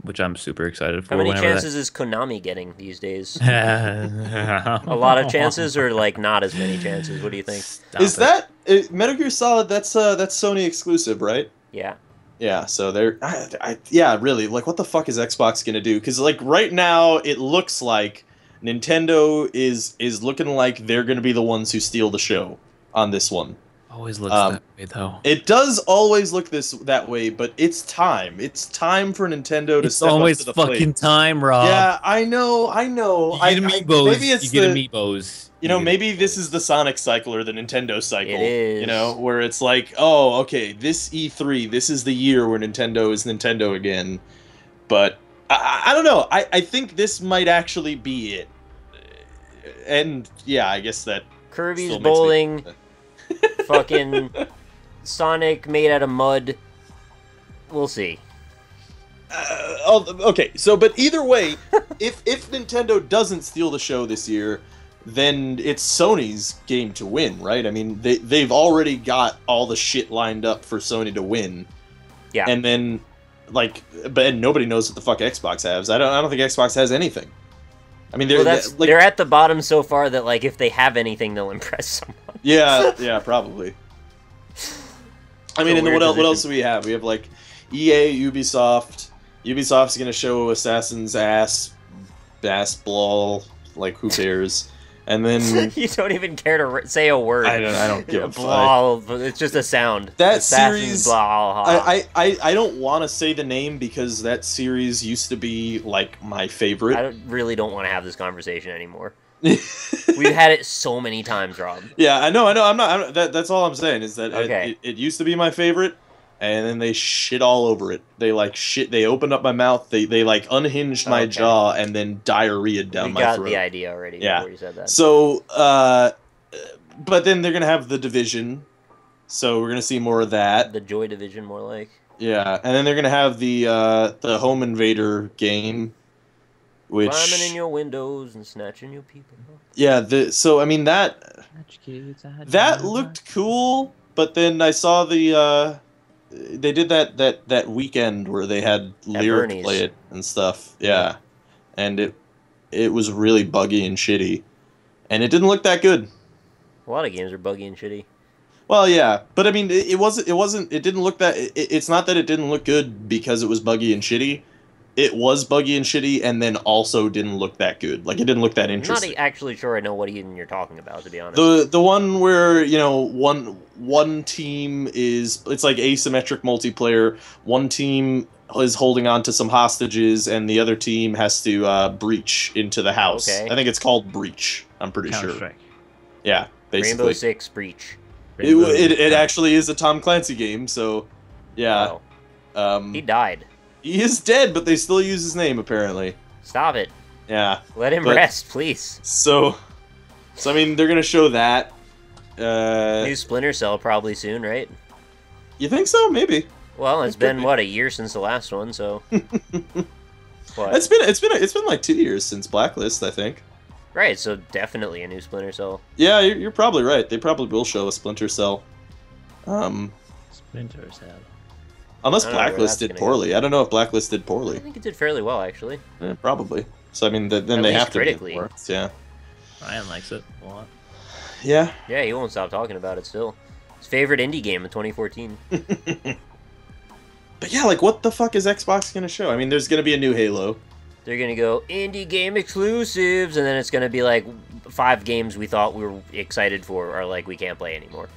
which I'm super excited for. How many whenever chances is Konami getting these days? that... A lot of chances, or like not as many chances? What do you think? Is that Metal Gear Solid? That's Sony exclusive, right? Yeah. Yeah. So they're, yeah, really. Like, what the fuck is Xbox gonna do? Because like right now, it looks like Nintendo is looking like they're gonna be the ones who steal the show on this one. Always looks that way, though. It does always look that way, but it's time. It's time for Nintendo to It's step always up to the fucking plate. time, Rob. Yeah, I know. You get amiibos. Maybe it's you get the, amiibos. you know, maybe this is the Sonic cycle or the Nintendo cycle. It is. You know, where it's like, oh, okay, this E3, this is the year where Nintendo is Nintendo again. But I don't know. I think this might actually be it. And yeah, I guess that Kirby's still makes me- Bowling, fucking Sonic made out of mud. We'll see. Okay, so but either way, if Nintendo doesn't steal the show this year, then it's Sony's game to win, right? I mean, they've already got all the shit lined up for Sony to win. Yeah. And then, like, but nobody knows what the fuck Xbox has. I don't think Xbox has anything. I mean, they're at the bottom so far that, like, if they have anything, they'll impress someone. Yeah, probably. I mean, and then what else do we have? We have, like, EA, Ubisoft. Ubisoft's gonna show Assassin's ass ball, like, who cares? And then you don't even care to say a word. I don't give a fuck. It's just a sound. That Assassin's series, blah. I don't want to say the name because that series used to be like my favorite. I really don't want to have this conversation anymore. We've had it so many times, Rob. Yeah, I know. I'm not. That's all I'm saying is that okay. it used to be my favorite. And then they shit all over it. They like shit. They opened up my mouth. They like unhinged my jaw and then diarrheaed down my throat. We got the idea already. Yeah. Before you said that. So, but then they're gonna have the Division. So we're gonna see more of that. The Joy Division, more like. Yeah, and then they're gonna have the Home Invader game, which climbing in your windows and snatching your people. Yeah. So I mean that looked cool, but then I saw the. They did that weekend where they had Lyric play it and stuff. Yeah. And it was really buggy and shitty. And it didn't look that good. A lot of games are buggy and shitty. Well, yeah, but I mean it didn't look that it's not that it didn't look good because it was buggy and shitty. It was buggy and shitty and then also didn't look that good. Like it didn't look that interesting. I'm not actually sure I know what even you're talking about, to be honest. The one where, you know, one team it's like asymmetric multiplayer. One team is holding on to some hostages and the other team has to breach into the house. Okay. I think it's called Breach. I'm pretty sure. Yeah, basically. Rainbow Six Breach. It actually is a Tom Clancy game, so yeah. Oh. He died. He is dead, but they still use his name apparently. Stop it. Yeah. Let him rest, please. So I mean, they're gonna show that. New Splinter Cell probably soon, right? You think so? Maybe. Well, it's been what, a year since the last one, so. What? It's been like 2 years since Blacklist, I think. Right, so definitely a new Splinter Cell. Yeah, you're probably right. They probably will show a Splinter Cell. Splinter Cell. Unless Blacklist did poorly. I don't know if Blacklist did poorly. I think it did fairly well, actually. Yeah, probably. So I mean, then they have to critically. Yeah. Ryan likes it a lot. Yeah. Yeah, he won't stop talking about it still. His favorite indie game of 2014. But yeah, like, what the fuck is Xbox gonna show? I mean, there's gonna be a new Halo. They're gonna go indie game exclusives, and then it's gonna be like 5 games we thought we were excited for are like we can't play anymore.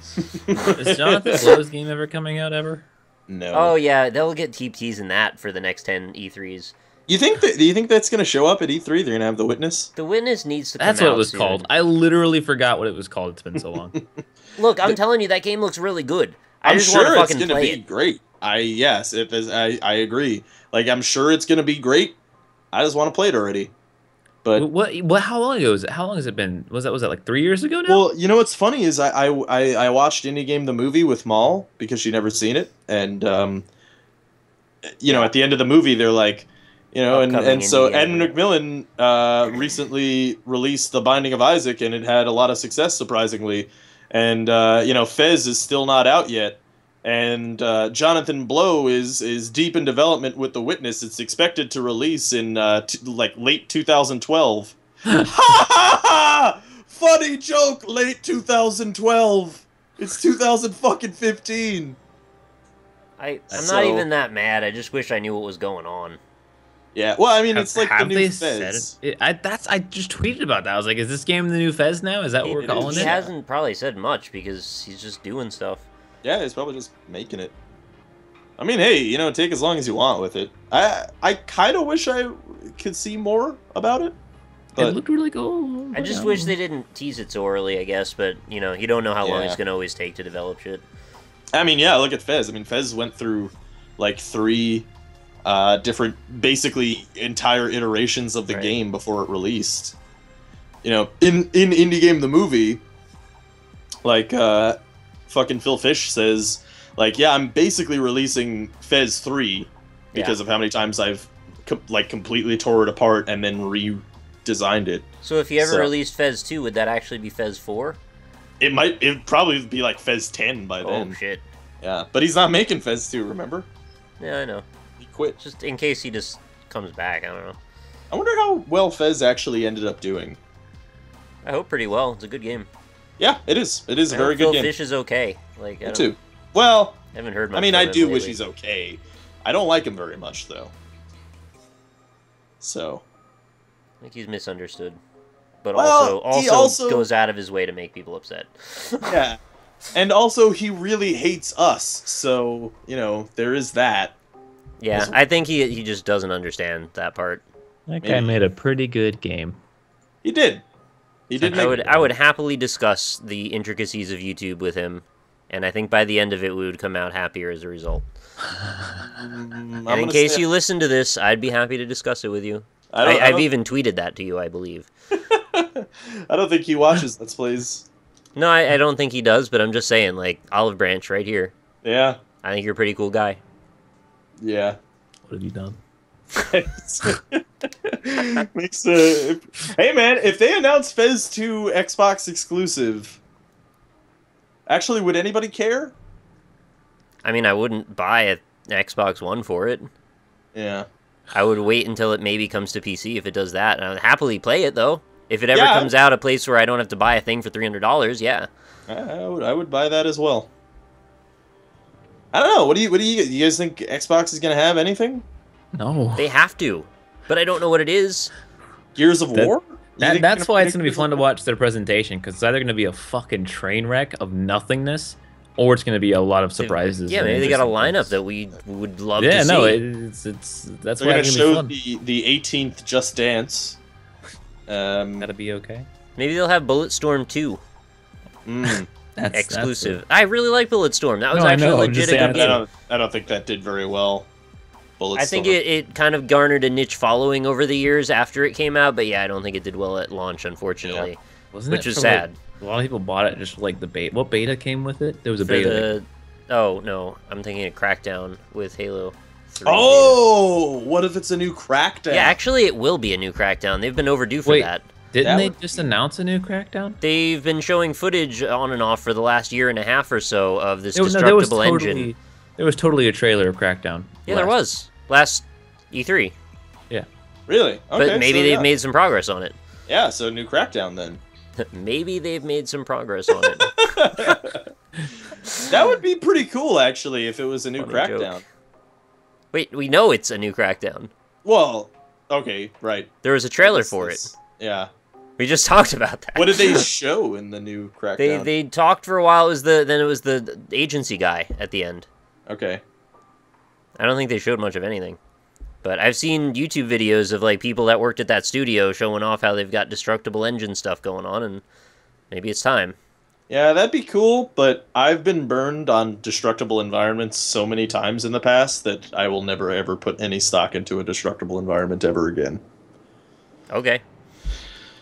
Is Jonathan Blow's game ever coming out ever? No. Oh yeah, they'll get teasing that for the next 10 E3s. Do you think that's gonna show up at E3? They're gonna have The Witness? The Witness needs to come That's what out it was soon. called. I literally forgot what it was called. It's been so long. Look, I'm telling you, that game looks really good. I'm just sure want to it's fucking gonna play be it. great. I agree. Like, I'm sure it's gonna be great. I just want to play it already. But what? How long ago is it? How long has it been? Was that like 3 years ago now? Well, you know what's funny is I watched Indie Game the movie with Maul because she'd never seen it, and you know, at the end of the movie they're like, you know, and so Ed McMillan recently released The Binding of Isaac, and it had a lot of success, surprisingly, and you know, Fez is still not out yet. And Jonathan Blow is deep in development with The Witness. It's expected to release in like late 2012. Ha ha ha! Funny joke. Late 2012. It's 2015. I'm not even that mad. I just wish I knew what was going on. Yeah. Well, I mean, it's like the new Fez. Fez. I just tweeted about that. I was like, is this game the new Fez now? Is that what we're calling it? He hasn't probably said much because he's just doing stuff. Yeah, he's probably just making it. I mean, hey, you know, take as long as you want with it. I kind of wish I could see more about it. But it looked really cool. I just wish they didn't tease it so early, I guess. But, you know, you don't know how long it's going to always take to develop shit. I mean, yeah, look at Fez. I mean, Fez went through, like, 3 different, basically, entire iterations of the game before it released. You know, in Indie Game the movie, like, fucking Phil Fish says, Like, yeah, I'm basically releasing Fez 3 because of how many times I've completely tore it apart and then redesigned it. So if you ever released Fez 2, would that actually be Fez 4? It'd probably be like Fez 10 by then. Oh, shit. Yeah, but he's not making Fez 2, remember? Yeah, I know. He quit. Just in case he just comes back, I don't know. I wonder how well Fez actually ended up doing. I hope pretty well. It's a good game. Yeah, it is. It is a very good game. Fish is okay. Like, Me too. Well, I haven't heard much. I mean, from I him do wish lately. he's okay. I don't like him very much, though. So. I think he's misunderstood. But Well, he also goes out of his way to make people upset. Yeah. And also, he really hates us. So, you know, there is that. Yeah, I think he just doesn't understand that part. That guy made a pretty good game. He did. He did make I would happily discuss the intricacies of YouTube with him, and I think by the end of it, we would come out happier as a result. And in case you listen to this, I'd be happy to discuss it with you. I've even tweeted that to you, I believe. I don't think he watches Let's Plays. No, I don't think he does, but I'm just saying, like, olive branch right here. Yeah. I think you're a pretty cool guy. Yeah. What have you done? Hey man, if they announce Fez 2 Xbox exclusive, actually, would anybody care? I mean, I wouldn't buy an Xbox One for it. Yeah. I would wait until it maybe comes to PC if it does that. And I would happily play it, though. If it ever comes out a place where I don't have to buy a thing for $300, yeah. I would buy that as well. I don't know. What do you guys think Xbox is gonna have anything? No. They have to, but I don't know what it is. Gears of War? That's why it's going to be fun to watch their presentation, because it's either going to be a fucking train wreck of nothingness, or it's going to be a lot of surprises. Yeah, maybe they got a lineup that we would love to see. Yeah, no, that's They're why gonna it's show going to be fun. the 18th Just Dance. That'll be okay. Maybe they'll have Bulletstorm 2 That's exclusive. I really like Bulletstorm. That was No, I actually know, I'm legit just a saying, good game. I don't think that did very well. I think it kind of garnered a niche following over the years after it came out, but yeah, I don't think it did well at launch, unfortunately. Wasn't which it is for, sad. Like, a lot of people bought it just for, like, the beta. What beta came with it? There was a beta. Oh, no. I'm thinking of Crackdown with Halo 3. Oh! What if it's a new Crackdown? Yeah, actually, it will be a new Crackdown. They've been overdue for that. Didn't they just announce a new Crackdown? They've been showing footage on and off for the last year and a half or so of this destructible engine. There was totally a trailer of Crackdown. Yeah, there was. Last E3. Yeah. Really? Okay, but maybe they've made some progress on it. Yeah, so new Crackdown then. Maybe they've made some progress on it. That would be pretty cool, actually, if it was a new Funny Crackdown. joke. Wait, we know it's a new Crackdown. Well, okay, right. There was a trailer for it. Yeah. We just talked about that. What did they show in the new Crackdown? They talked for a while. Then it was the agency guy at the end. Okay. I don't think they showed much of anything. But I've seen YouTube videos of like people that worked at that studio showing off how they've got destructible engine stuff going on, and maybe it's time. Yeah, that'd be cool, but I've been burned on destructible environments so many times in the past that I will never ever put any stock into a destructible environment ever again. Okay.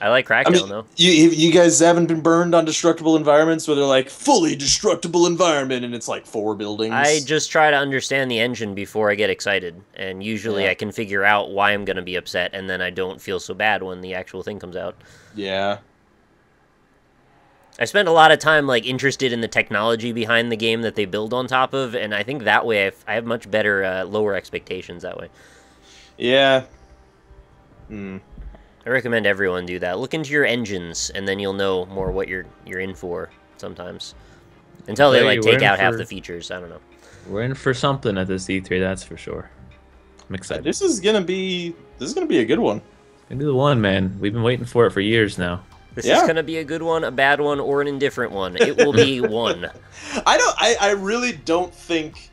I like Crackdown, though. You guys haven't been burned on destructible environments where they're like, fully destructible environment, and it's like 4 buildings? I just try to understand the engine before I get excited, and usually I can figure out why I'm going to be upset, and then I don't feel so bad when the actual thing comes out. Yeah. I spend a lot of time like interested in the technology behind the game that they build on top of, and I think that way I have much better, lower expectations that way. Yeah. I recommend everyone do that. Look into your engines, and then you'll know more what you're in for sometimes. Until they like take out half the features. I don't know. We're in for something at this E3, that's for sure. I'm excited. This is gonna be a good one. Gonna be the one, man. We've been waiting for it for years now. This is gonna be a good one, a bad one, or an indifferent one. It will be one. I really don't think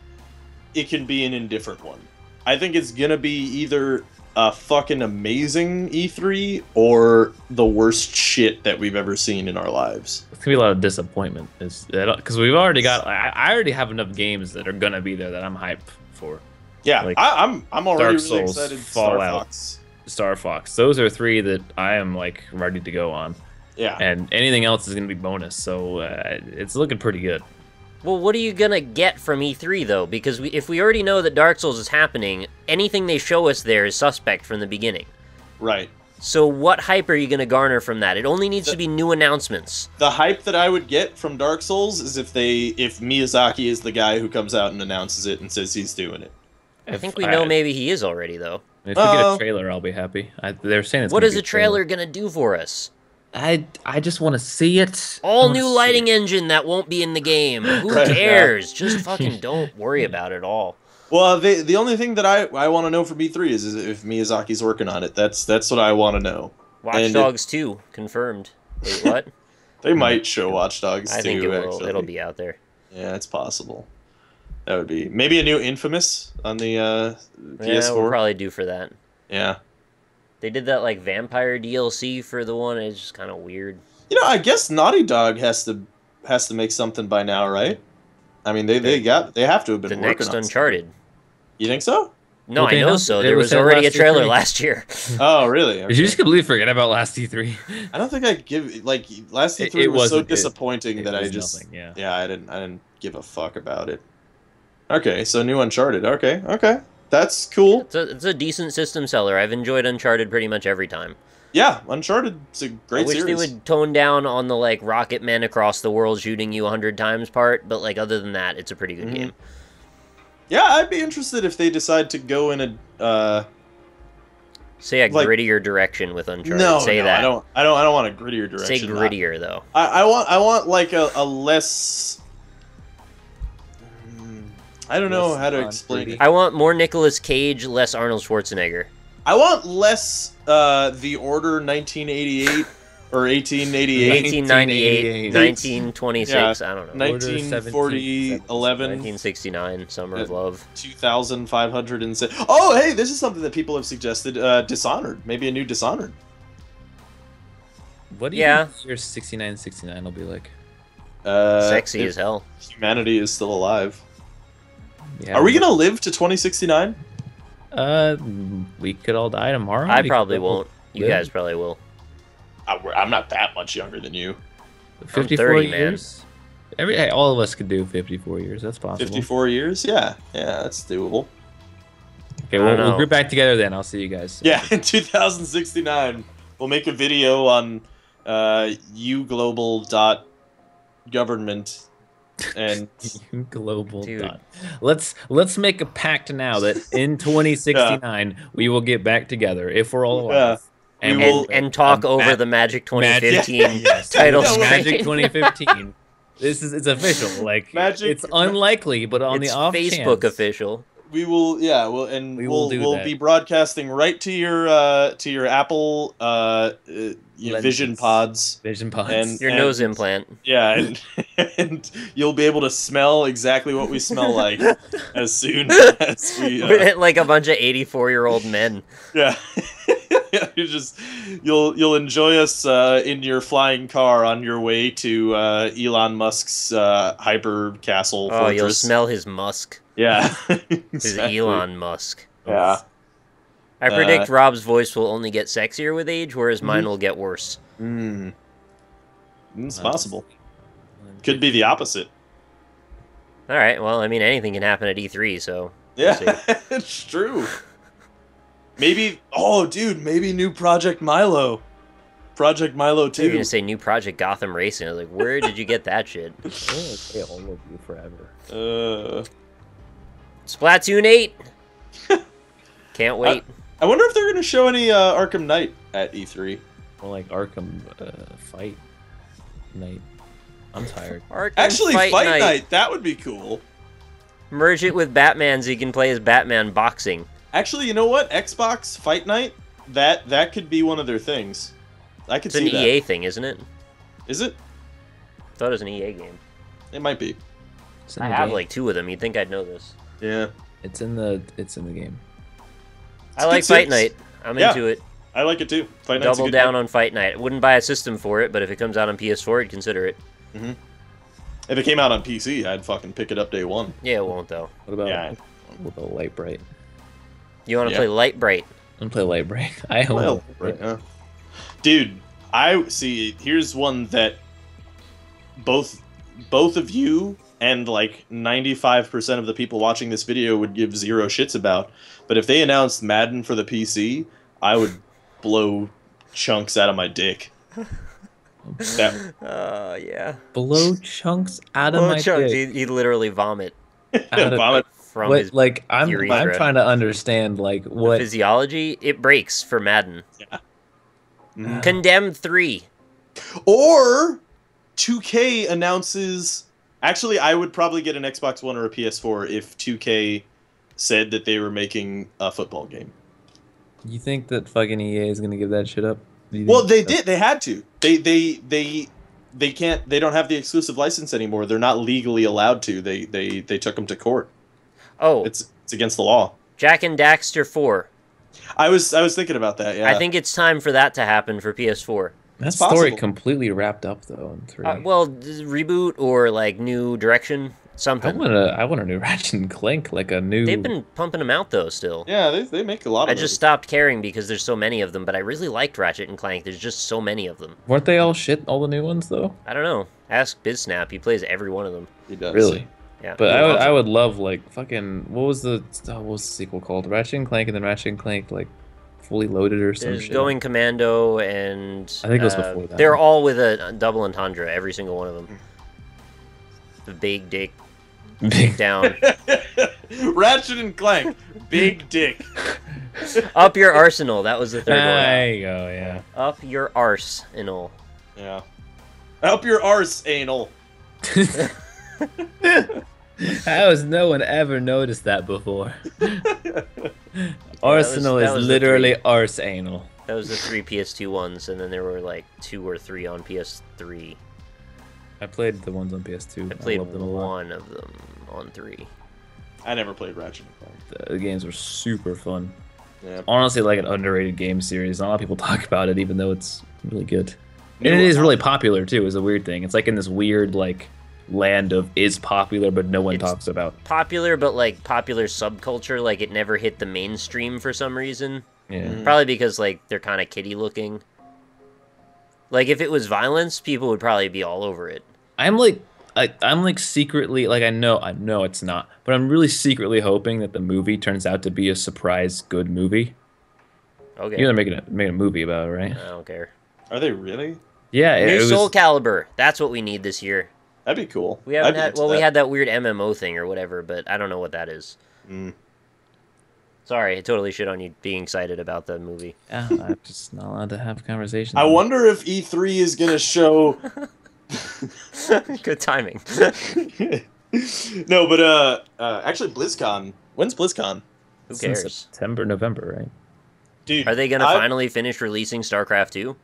it can be an indifferent one. I think it's gonna be either a fucking amazing E3 or the worst shit that we've ever seen in our lives. It's gonna be a lot of disappointment, because we've already got. I already have enough games that are gonna be there that I'm hyped for. Yeah, like I'm already Dark really Souls, excited. Fallout, Star Fox. Those are 3 that I am like ready to go on. Yeah, And anything else is gonna be bonus. So it's looking pretty good. Well, what are you gonna get from E3 though? Because if we already know that Dark Souls is happening, anything they show us there is suspect from the beginning. Right. So what hype are you gonna garner from that? It only needs to be new announcements. The hype that I would get from Dark Souls is if Miyazaki is the guy who comes out and announces it and says he's doing it. I think we know maybe he is already though. If we get a trailer, I'll be happy. They're saying it's. What is a trailer gonna do for us? I just want to see it. All new lighting engine that won't be in the game. Who cares? Just fucking don't worry about it all. Well, the only thing that I want to know from E3 is if Miyazaki's working on it. That's what I want to know. Watch Dogs 2 confirmed. Wait, what? They might show Watch Dogs 2. I think it will. Actually. It'll be out there. Yeah, it's possible. That would be maybe a new Infamous on the PS4. Yeah, we'll probably do for that. Yeah. They did that like vampire DLC for the one. It's just kind of weird. You know, I guess Naughty Dog has to make something by now, right? I mean, they have to have been the working next on Uncharted. Something. You think so? No, Well, I know so. There was said already a last trailer E3. last year. Oh, really? Okay. Did you just completely forget about last E3? I don't think I give like last E3 It was so wasn't- disappointing it that I was just nothing, yeah. I didn't give a fuck about it. Okay, so new Uncharted. Okay, that's cool. It's a decent system seller. I've enjoyed Uncharted pretty much every time. Yeah, Uncharted's a great I wish series. they would tone down on the like rocket men across the world shooting you 100 times part, but like other than that, it's a pretty good game. Yeah, I'd be interested if they decide to go in a Say a like- grittier direction with Uncharted. no, Say no, that. I don't want a grittier direction. Say grittier though. I want like a less. I don't know how to explain it. I want more Nicolas Cage, less Arnold Schwarzenegger. I want less The Order 1988 or 1888. 1898, 1926, I don't know. 1940, 11, 1969, Summer of Love. 2507. Oh, hey, this is something that people have suggested. Dishonored, maybe a new Dishonored. What do you think your 69 will be like? Sexy as hell. Humanity is still alive. Yeah, Are we gonna live to 2069? We could all die tomorrow. I We probably could won't. You live. guys probably will. I'm not that much younger than you. 54 30, man. years. Hey, all of us could do 54 years. That's possible. 54 years? Yeah, that's doable. Okay, I we'll don't know. group back together then. I'll see you guys. Yeah, in 2069, we'll make a video on uglobal.government and Global Dude. dot. Let's make a pact now that in 2069 we will get back together if we're all alive. We And, will- And talk over the Magic 2015 Yes. title Yeah, screen. Magic 2015. It's official. Like Magic- it's unlikely, but on It's the off Facebook chance, official. we will We will do we'll that. be broadcasting right to your Apple Vision Lenses. Pods. Vision pods. And- Your nose implant. Yeah, and you'll be able to smell exactly what we smell like as soon as we Like a bunch of 84-year-old men. yeah. You'll enjoy us in your flying car on your way to Elon Musk's hyper castle Oh, fortress. you'll smell his musk. Yeah, His exactly. Elon Musk. Yeah. I predict Rob's voice will only get sexier with age, whereas mine will get worse. It's possible. Could be the opposite. All right, well, I mean, anything can happen at E3, so... Yeah, We'll see. it's true. Maybe, maybe new Project Milo. Project Milo You're 2. gonna say new Project Gotham Racing. I was like, where did you get that shit? I'm gonna say all of you forever. Splatoon 8! Can't wait. I wonder if they're going to show any Arkham Knight at E3. More like Arkham Fight Night. I'm tired. Arkham Actually, Fight Night, that would be cool. Merge it with Batman so you can play as Batman boxing. Actually, you know what? Xbox Fight Night, that could be one of their things. I could It's an see that. EA thing, isn't it? Is it? I thought it was an EA game. It might be. It's in I the have game. like 2 of them. You'd think I'd know this. Yeah. It's in the game. I like good Fight series. Night. I'm Yeah. into it. I like it too. Fight Night's a Double good down game. on Fight Night. Wouldn't buy a system for it, but if it comes out on PS4, I'd consider it. If it came out on PC, I'd fucking pick it up day one. Yeah, it won't though. What about Yeah. Light Bright? You want to Yeah. play Light Bright? I'm gonna play Light Bright. I hope. Well, dude, I see. Here's one that both of you and like 95% of the people watching this video would give zero shits about. But if they announced Madden for the PC, I would blow chunks out of my dick. That Yeah. Blow chunks out of Blow my chunks. dick. He'd literally vomit Out of, vomit. from what, his like I'm urethra. trying to understand like what physiology. It breaks for Madden. Yeah. Condemned 3. Or 2K announces. Actually, I would probably get an Xbox One or a PS4 if 2K said that they were making a football game. You think that fucking EA is gonna give that shit up? Well, they did. They had to. They can't. They don't have the exclusive license anymore. They're not legally allowed to. They took them to court. Oh, It's against the law. Jack and Daxter 4. I was thinking about that. Yeah. I think it's time for that to happen for PS4. That It's story possible. completely wrapped up though in 3. Well, reboot or like new direction, something. I want a new Ratchet and Clank, like a new. They've been pumping them out though. Still, Yeah, they make a lot of. I just stopped caring because there's so many of them. But I really liked Ratchet and Clank. There's just so many of them. Weren't they all shit? All the new ones though. I don't know. Ask BizSnap. He plays every one of them. He does. Really? Yeah. But He I loves them. would love like fucking what was the sequel called? Ratchet and Clank and then Ratchet and Clank like fully loaded or some There's shit. Going Commando and I think it was before that. They're all with a double entendre. Every single one of them. The big dick down. Ratchet and Clank, big dick. Up your arsenal. That was the third one. There you go. Yeah. Up your arsenal. Yeah. Help your arse, anal. How has no one ever noticed that before? Arsenal that is was the literally three. arse anal. That was the 3 PS2 ones, and then there were like 2 or 3 on PS3. I played the ones on PS2. I played loved them a lot. one of them on 3. I never played Ratchet and Clank. The games were super fun. Yeah. Honestly, like an underrated game series. Not a lot of people talk about it, even though it's really good. You And know it is what- really popular too. Is a weird thing. It's like in this weird like land of is popular, but no one It's- talks about. Popular, but like popular subculture. Like it never hit the mainstream for some reason. Yeah. Probably because like they're kind of kiddie looking. Like if it was violence, people would probably be all over it. I'm like secretly like I know it's not, but I'm really secretly hoping that the movie turns out to be a surprise good movie. Okay. You're making a movie about it, right? I don't care. Are they really? Yeah, it New was. Soul Calibur. That's what we need this year. That'd be cool. We haven't I'd be had. into Well, we that. had that weird MMO thing or whatever, but I don't know what that is. Mm. Sorry, I totally shit on you being excited about the movie. Yeah, I'm just not allowed to have conversations. I wonder if E3 is gonna show. Good timing. No, but actually, BlizzCon. When's BlizzCon? Who It's in cares? September, November, right? Dude, Are they gonna finally finish releasing StarCraft 2?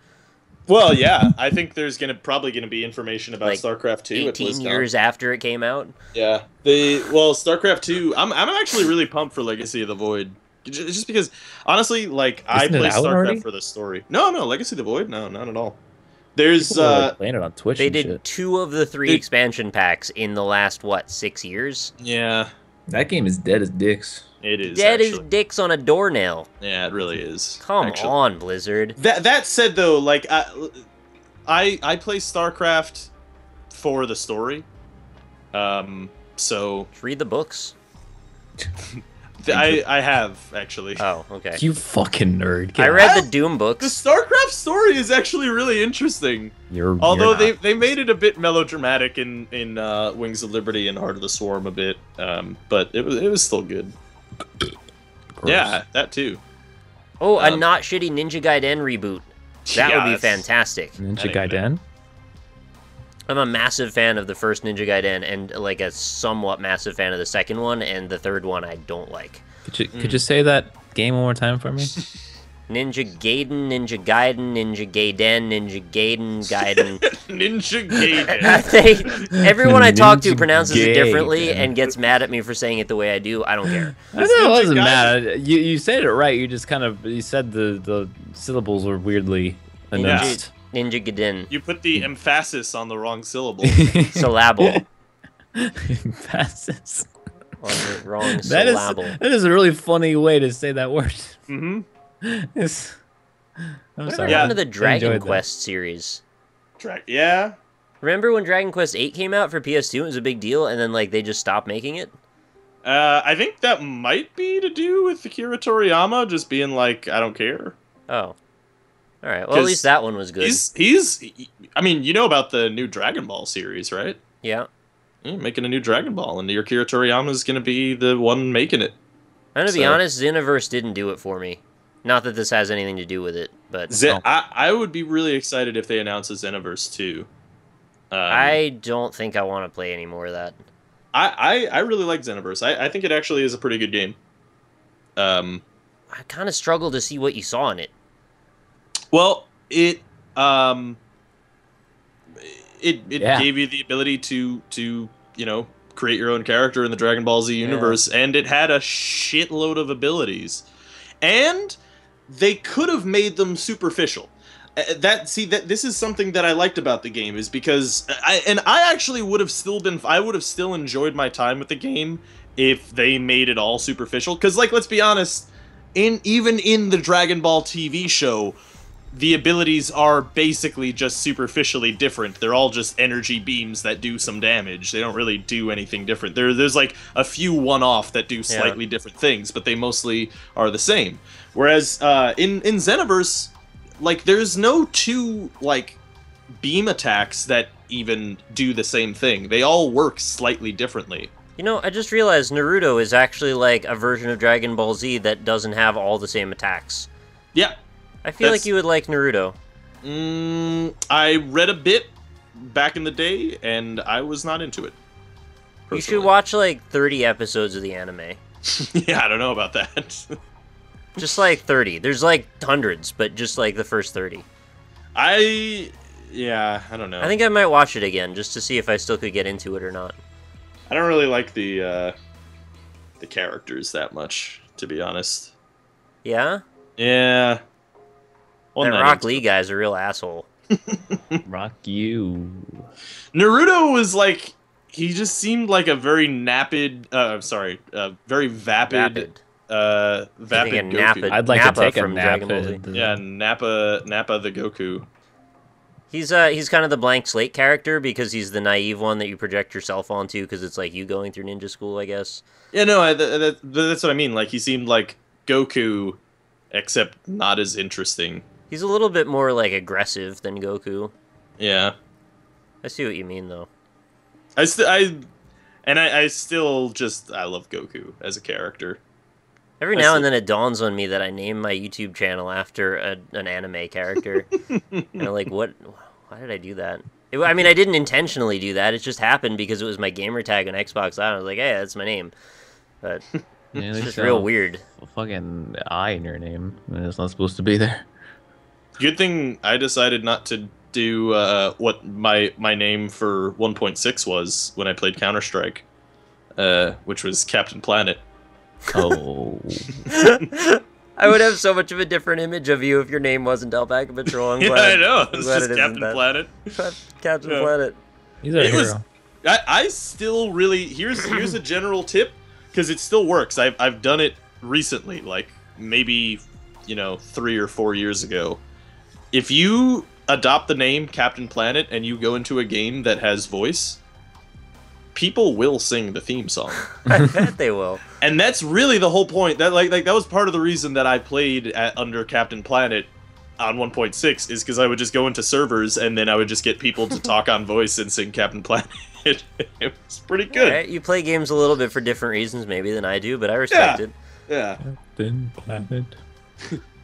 Well, yeah, I think there's probably gonna be information about Like, StarCraft 2 at 18 BlizzCon. years after it came out? Yeah, StarCraft 2. I'm actually really pumped for Legacy of the Void, just because honestly, like I Isn't it play out StarCraft already? for the story. No, Legacy of the Void, no, not at all. There's People are, like, playing it on Twitch. They and did shit. 2 of the 3 Dude. expansion packs in the last, 6 years? yeah, That game is dead as dicks. it is Dead as actually. dicks on a doornail. Yeah, it really is. Come actually. on, Blizzard. That said, though, like I play StarCraft for the story. So Just read the books. I have actually. Oh, okay. You fucking nerd. I Get read I- the Doom The books. StarCraft story is actually really interesting. You're Although you're not. they made it a bit melodramatic in Wings of Liberty and Heart of the Swarm a bit, but it was still good. Gross. Yeah, that too. Oh, a Um, not shitty Ninja Gaiden reboot. That Yeah, would be that's- fantastic. Ninja That ain't Gaiden. I'm a massive fan of the first Ninja Gaiden and like a somewhat massive fan of the second one, and the third one I don't like. Could you say that game one more time for me? Ninja Gaiden, Ninja Gaiden, Ninja Gaiden, Ninja Gaiden, Gaiden. Ninja Gaiden. Everyone I talk to Ninja pronounces it differently Gaiden. and gets mad at me for saying it the way I do. I don't care. I know it wasn't Ninja mad. You said it right. You just kind of you said the syllables were weirdly announced. Ninja Gaiden. You put the emphasis on the wrong syllable. Syllable. Emphasis. On the wrong That is syllable. that is a really funny way to say that word. Mm-hmm. It's, I'm What sorry. happened to the I Dragon enjoyed that. Quest series? Yeah. Remember when Dragon Quest VIII came out for PS2? It was a big deal, and then like they just stopped making it. I think that might be to do with Akira Toriyama just being like, I don't care. Oh, all right. Well, at least that one was good. I mean, you know about the new Dragon Ball series, right? Yeah. Making a new Dragon Ball, and Akira Toriyama is going to be the one making it. I'm gonna be honest, Xenoverse didn't do it for me. Not that this has anything to do with it, but I would be really excited if they announce a Xenoverse 2. I don't think I want to play any more of that. I really like Xenoverse. I think it actually is a pretty good game. I kind of struggle to see what you saw in it. Well, it gave you the ability to create your own character in the Dragon Ball Z universe, and it had a shitload of abilities, and they could have made them superficial. This is something that I liked about the game, is because I actually would have still enjoyed my time with the game if they made it all superficial. Because, like, let's be honest, even in the Dragon Ball TV show, the abilities are basically just superficially different. They're all just energy beams that do some damage. They don't really do anything different. There's like a few one-off that do slightly different things, but they mostly are the same. Whereas in Xenoverse, like, there's no two like beam attacks that even do the same thing. They all work slightly differently. You know, I just realized Naruto is actually like a version of Dragon Ball Z that doesn't have all the same attacks. Yeah. I feel like you would like Naruto. I read a bit back in the day, and I was not into it. You should watch like 30 episodes of the anime. Yeah, I don't know about that. Just like 30. There's like hundreds, but just like the first 30. I don't know. I think I might watch it again just to see if I still could get into it or not. I don't really like the characters that much, to be honest. Yeah? Yeah. That Rock Lee guy's a real asshole. Rock you. Naruto was like, he just seemed like a very very vapid Goku. I'd like Nappa to take a from nap. Dragon Ball Z. Yeah, Nappa the Goku. He's kind of the blank slate character because he's the naive one that you project yourself onto because it's like you going through ninja school, I guess. Yeah, no, that's what I mean. Like, he seemed like Goku, except not as interesting. He's a little bit more like aggressive than Goku. Yeah. I see what you mean, though. I still love Goku as a character. Every now and then it dawns on me that I named my YouTube channel after an anime character. And I'm like, what? Why did I do that? I mean, I didn't intentionally do that. It just happened because it was my gamer tag on Xbox Live. I was like, hey, that's my name. But it's just real weird. A fucking I in your name. It's not supposed to be there. Good thing I decided not to do what my name for 1.6 was when I played Counter-Strike, which was Captain Planet. Oh. I would have so much of a different image of you if your name wasn't AlpacaPatrol. Yeah, I know. It's just Captain Planet. Captain Planet. He's a hero. I still really... Here's a general tip, because it still works. I've done it recently, like maybe 3 or 4 years ago. If you adopt the name Captain Planet and you go into a game that has voice, people will sing the theme song. I bet they will. And that's really the whole point. That that was part of the reason that I played under Captain Planet on 1.6, is because I would just go into servers and then I would just get people to talk on voice and sing Captain Planet. It was pretty good. Right, you play games a little bit for different reasons maybe than I do, but I respect it. Yeah. Captain Planet.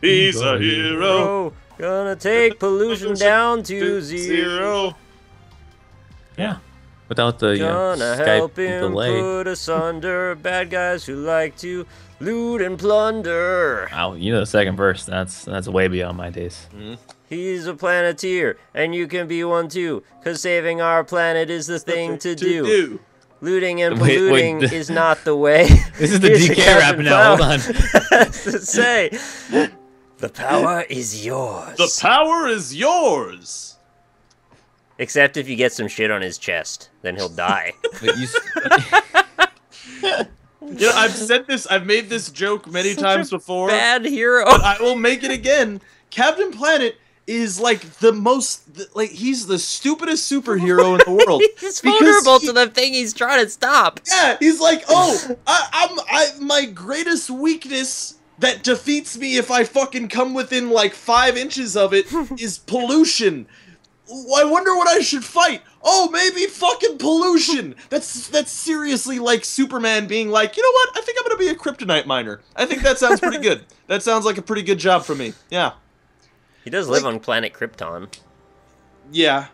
He's a hero. Gonna take pollution down to zero. Yeah. Without the Gonna Skype help him delay. put asunder bad guys who like to loot and plunder. Wow, the second verse. That's way beyond my days. He's a planeteer, and you can be one too, cause saving our planet is the thing to do. Looting and polluting is not the way. This is the DK rap now. Hold on. To say, the power is yours. The power is yours. Except if you get some shit on his chest, then he'll die. I've made this joke many times before. Bad hero. But I will make it again. Captain Planet is like the most like he's the stupidest superhero in the world. He's because vulnerable to the thing he's trying to stop. Yeah, he's like, oh, my greatest weakness that defeats me if I fucking come within like 5 inches of it is pollution. I wonder what I should fight. Oh, maybe fucking pollution. That's seriously like Superman being like, you know what? I think I'm gonna be a kryptonite miner. I think that sounds pretty good. That sounds like a pretty good job for me. Yeah. He does live on planet Krypton. Yeah.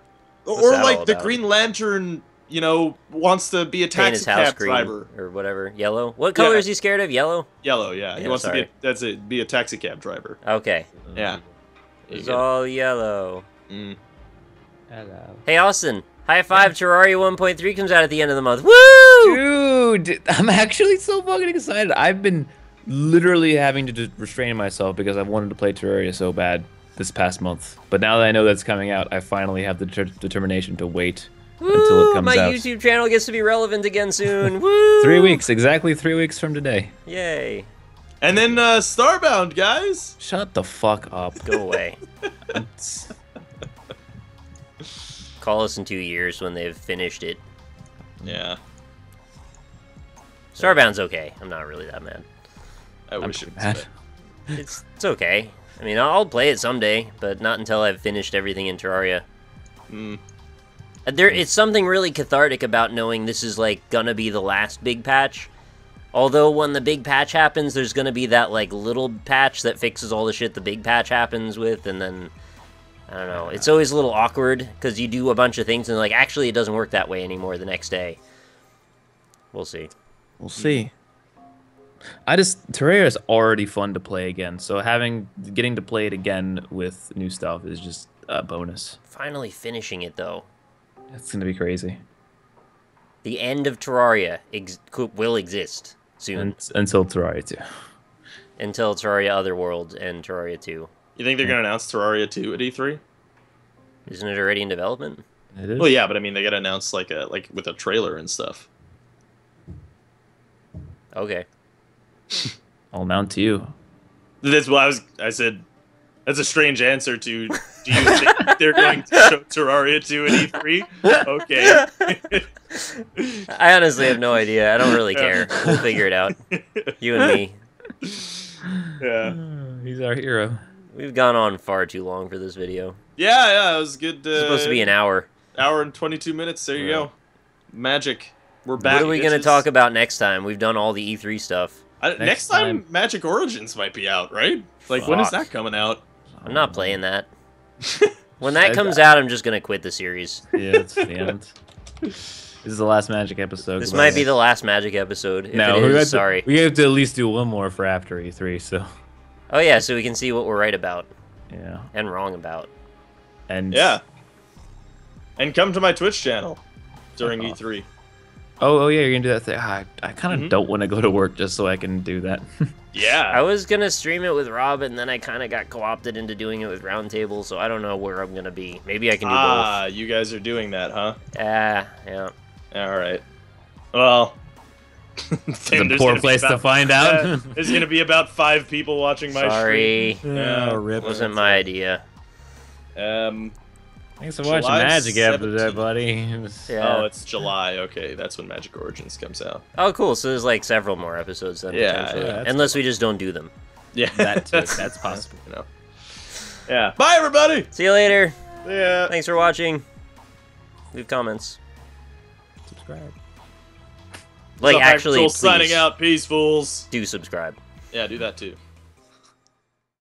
What's Or that all like the about? Green Lantern, you know, wants to be a Paint his taxi house cab green driver. or whatever. Yellow. What color Yeah. is he scared of? Yellow. Yellow, yeah. He Yeah, wants sorry. to be a taxi cab driver. Okay. Yeah. It's all yellow. Mm. Hello. Hey Austin, high five! Terraria 1.3 comes out at the end of the month. Woo! Dude, I'm actually so fucking excited. I've been literally having to restrain myself because I've wanted to play Terraria so bad this past month. But now that I know that's coming out, I finally have the determination to wait until it comes My out. YouTube channel gets to be relevant again soon. Woo! 3 weeks, exactly 3 weeks from today. Yay! And then Starbound, guys. Shut the fuck up. Go away. Call us in 2 years when they've finished it. Yeah. Starbound's okay. I'm not really that mad. I wish it was mad. better. It's okay. I mean, I'll play it someday, but not until I've finished everything in Terraria. Mm. It's something really cathartic about knowing this is like gonna be the last big patch. Although when the big patch happens, there's gonna be that like little patch that fixes all the shit the big patch happens with, and then I don't know. It's always a little awkward because you do a bunch of things and like actually it doesn't work that way anymore the next day. We'll see. We'll see. Terraria is already fun to play again, so getting to play it again with new stuff is just a bonus. Finally finishing it though. It's gonna be crazy. The end of Terraria will exist soon. Until Terraria 2. Until Terraria Otherworld and Terraria 2. You think they're gonna announce Terraria 2 at E3? Isn't it already in development? It is. Well, yeah, but I mean, they gotta announce like with a trailer and stuff. Okay. I'll mount to you. That's what I said. That's a strange answer to. Do you think they're going to show Terraria 2 at E3? Okay. I honestly have no idea. I don't really care. We'll figure it out. You and me. Yeah. He's our hero. We've gone on far too long for this video. Yeah, it was good. It's supposed to be an hour. Hour and 22 minutes. There you Yeah. go. Magic. We're back. What are we going to bitches. talk about next time? We've done all the E3 stuff. Next time, Magic Origins might be out, right? Like, when is that coming out? I'm not playing that. When that comes out, I'm just going to quit the series. Yeah, it's the end. This is the last Magic episode. This might be the last Magic episode. If No, it is, sorry. We have to at least do one more for after E3, so. Oh, yeah, so we can see what we're right about Yeah. and wrong about. And Yeah. And come to my Twitch channel during Oh. E3. Oh yeah, you're gonna do that thing. I kind of don't want to go to work just so I can do that. Yeah. I was going to stream it with Rob, and then I kind of got co-opted into doing it with Roundtable, so I don't know where I'm going to be. Maybe I can do you guys are doing that, huh? both. Yeah. All right. Well, It's a poor place to find out. There's gonna be about 5 people watching my Sorry. stream. Yeah, rip. Wasn't my idea. Thanks for watching July Magic episode, 17th. buddy. Yeah. Oh, it's July. Okay, that's when Magic Origins comes out. Oh, cool. So there's like several more episodes then. Yeah, potentially. yeah, that's Unless we just don't do them. Yeah, That's possible. You know. Yeah. Bye, everybody. See you later. Yeah. Thanks for watching. Leave comments. Subscribe. Like, What's up, actually, Axel? please Signing out. Peace, fools. do subscribe. Yeah, do that too.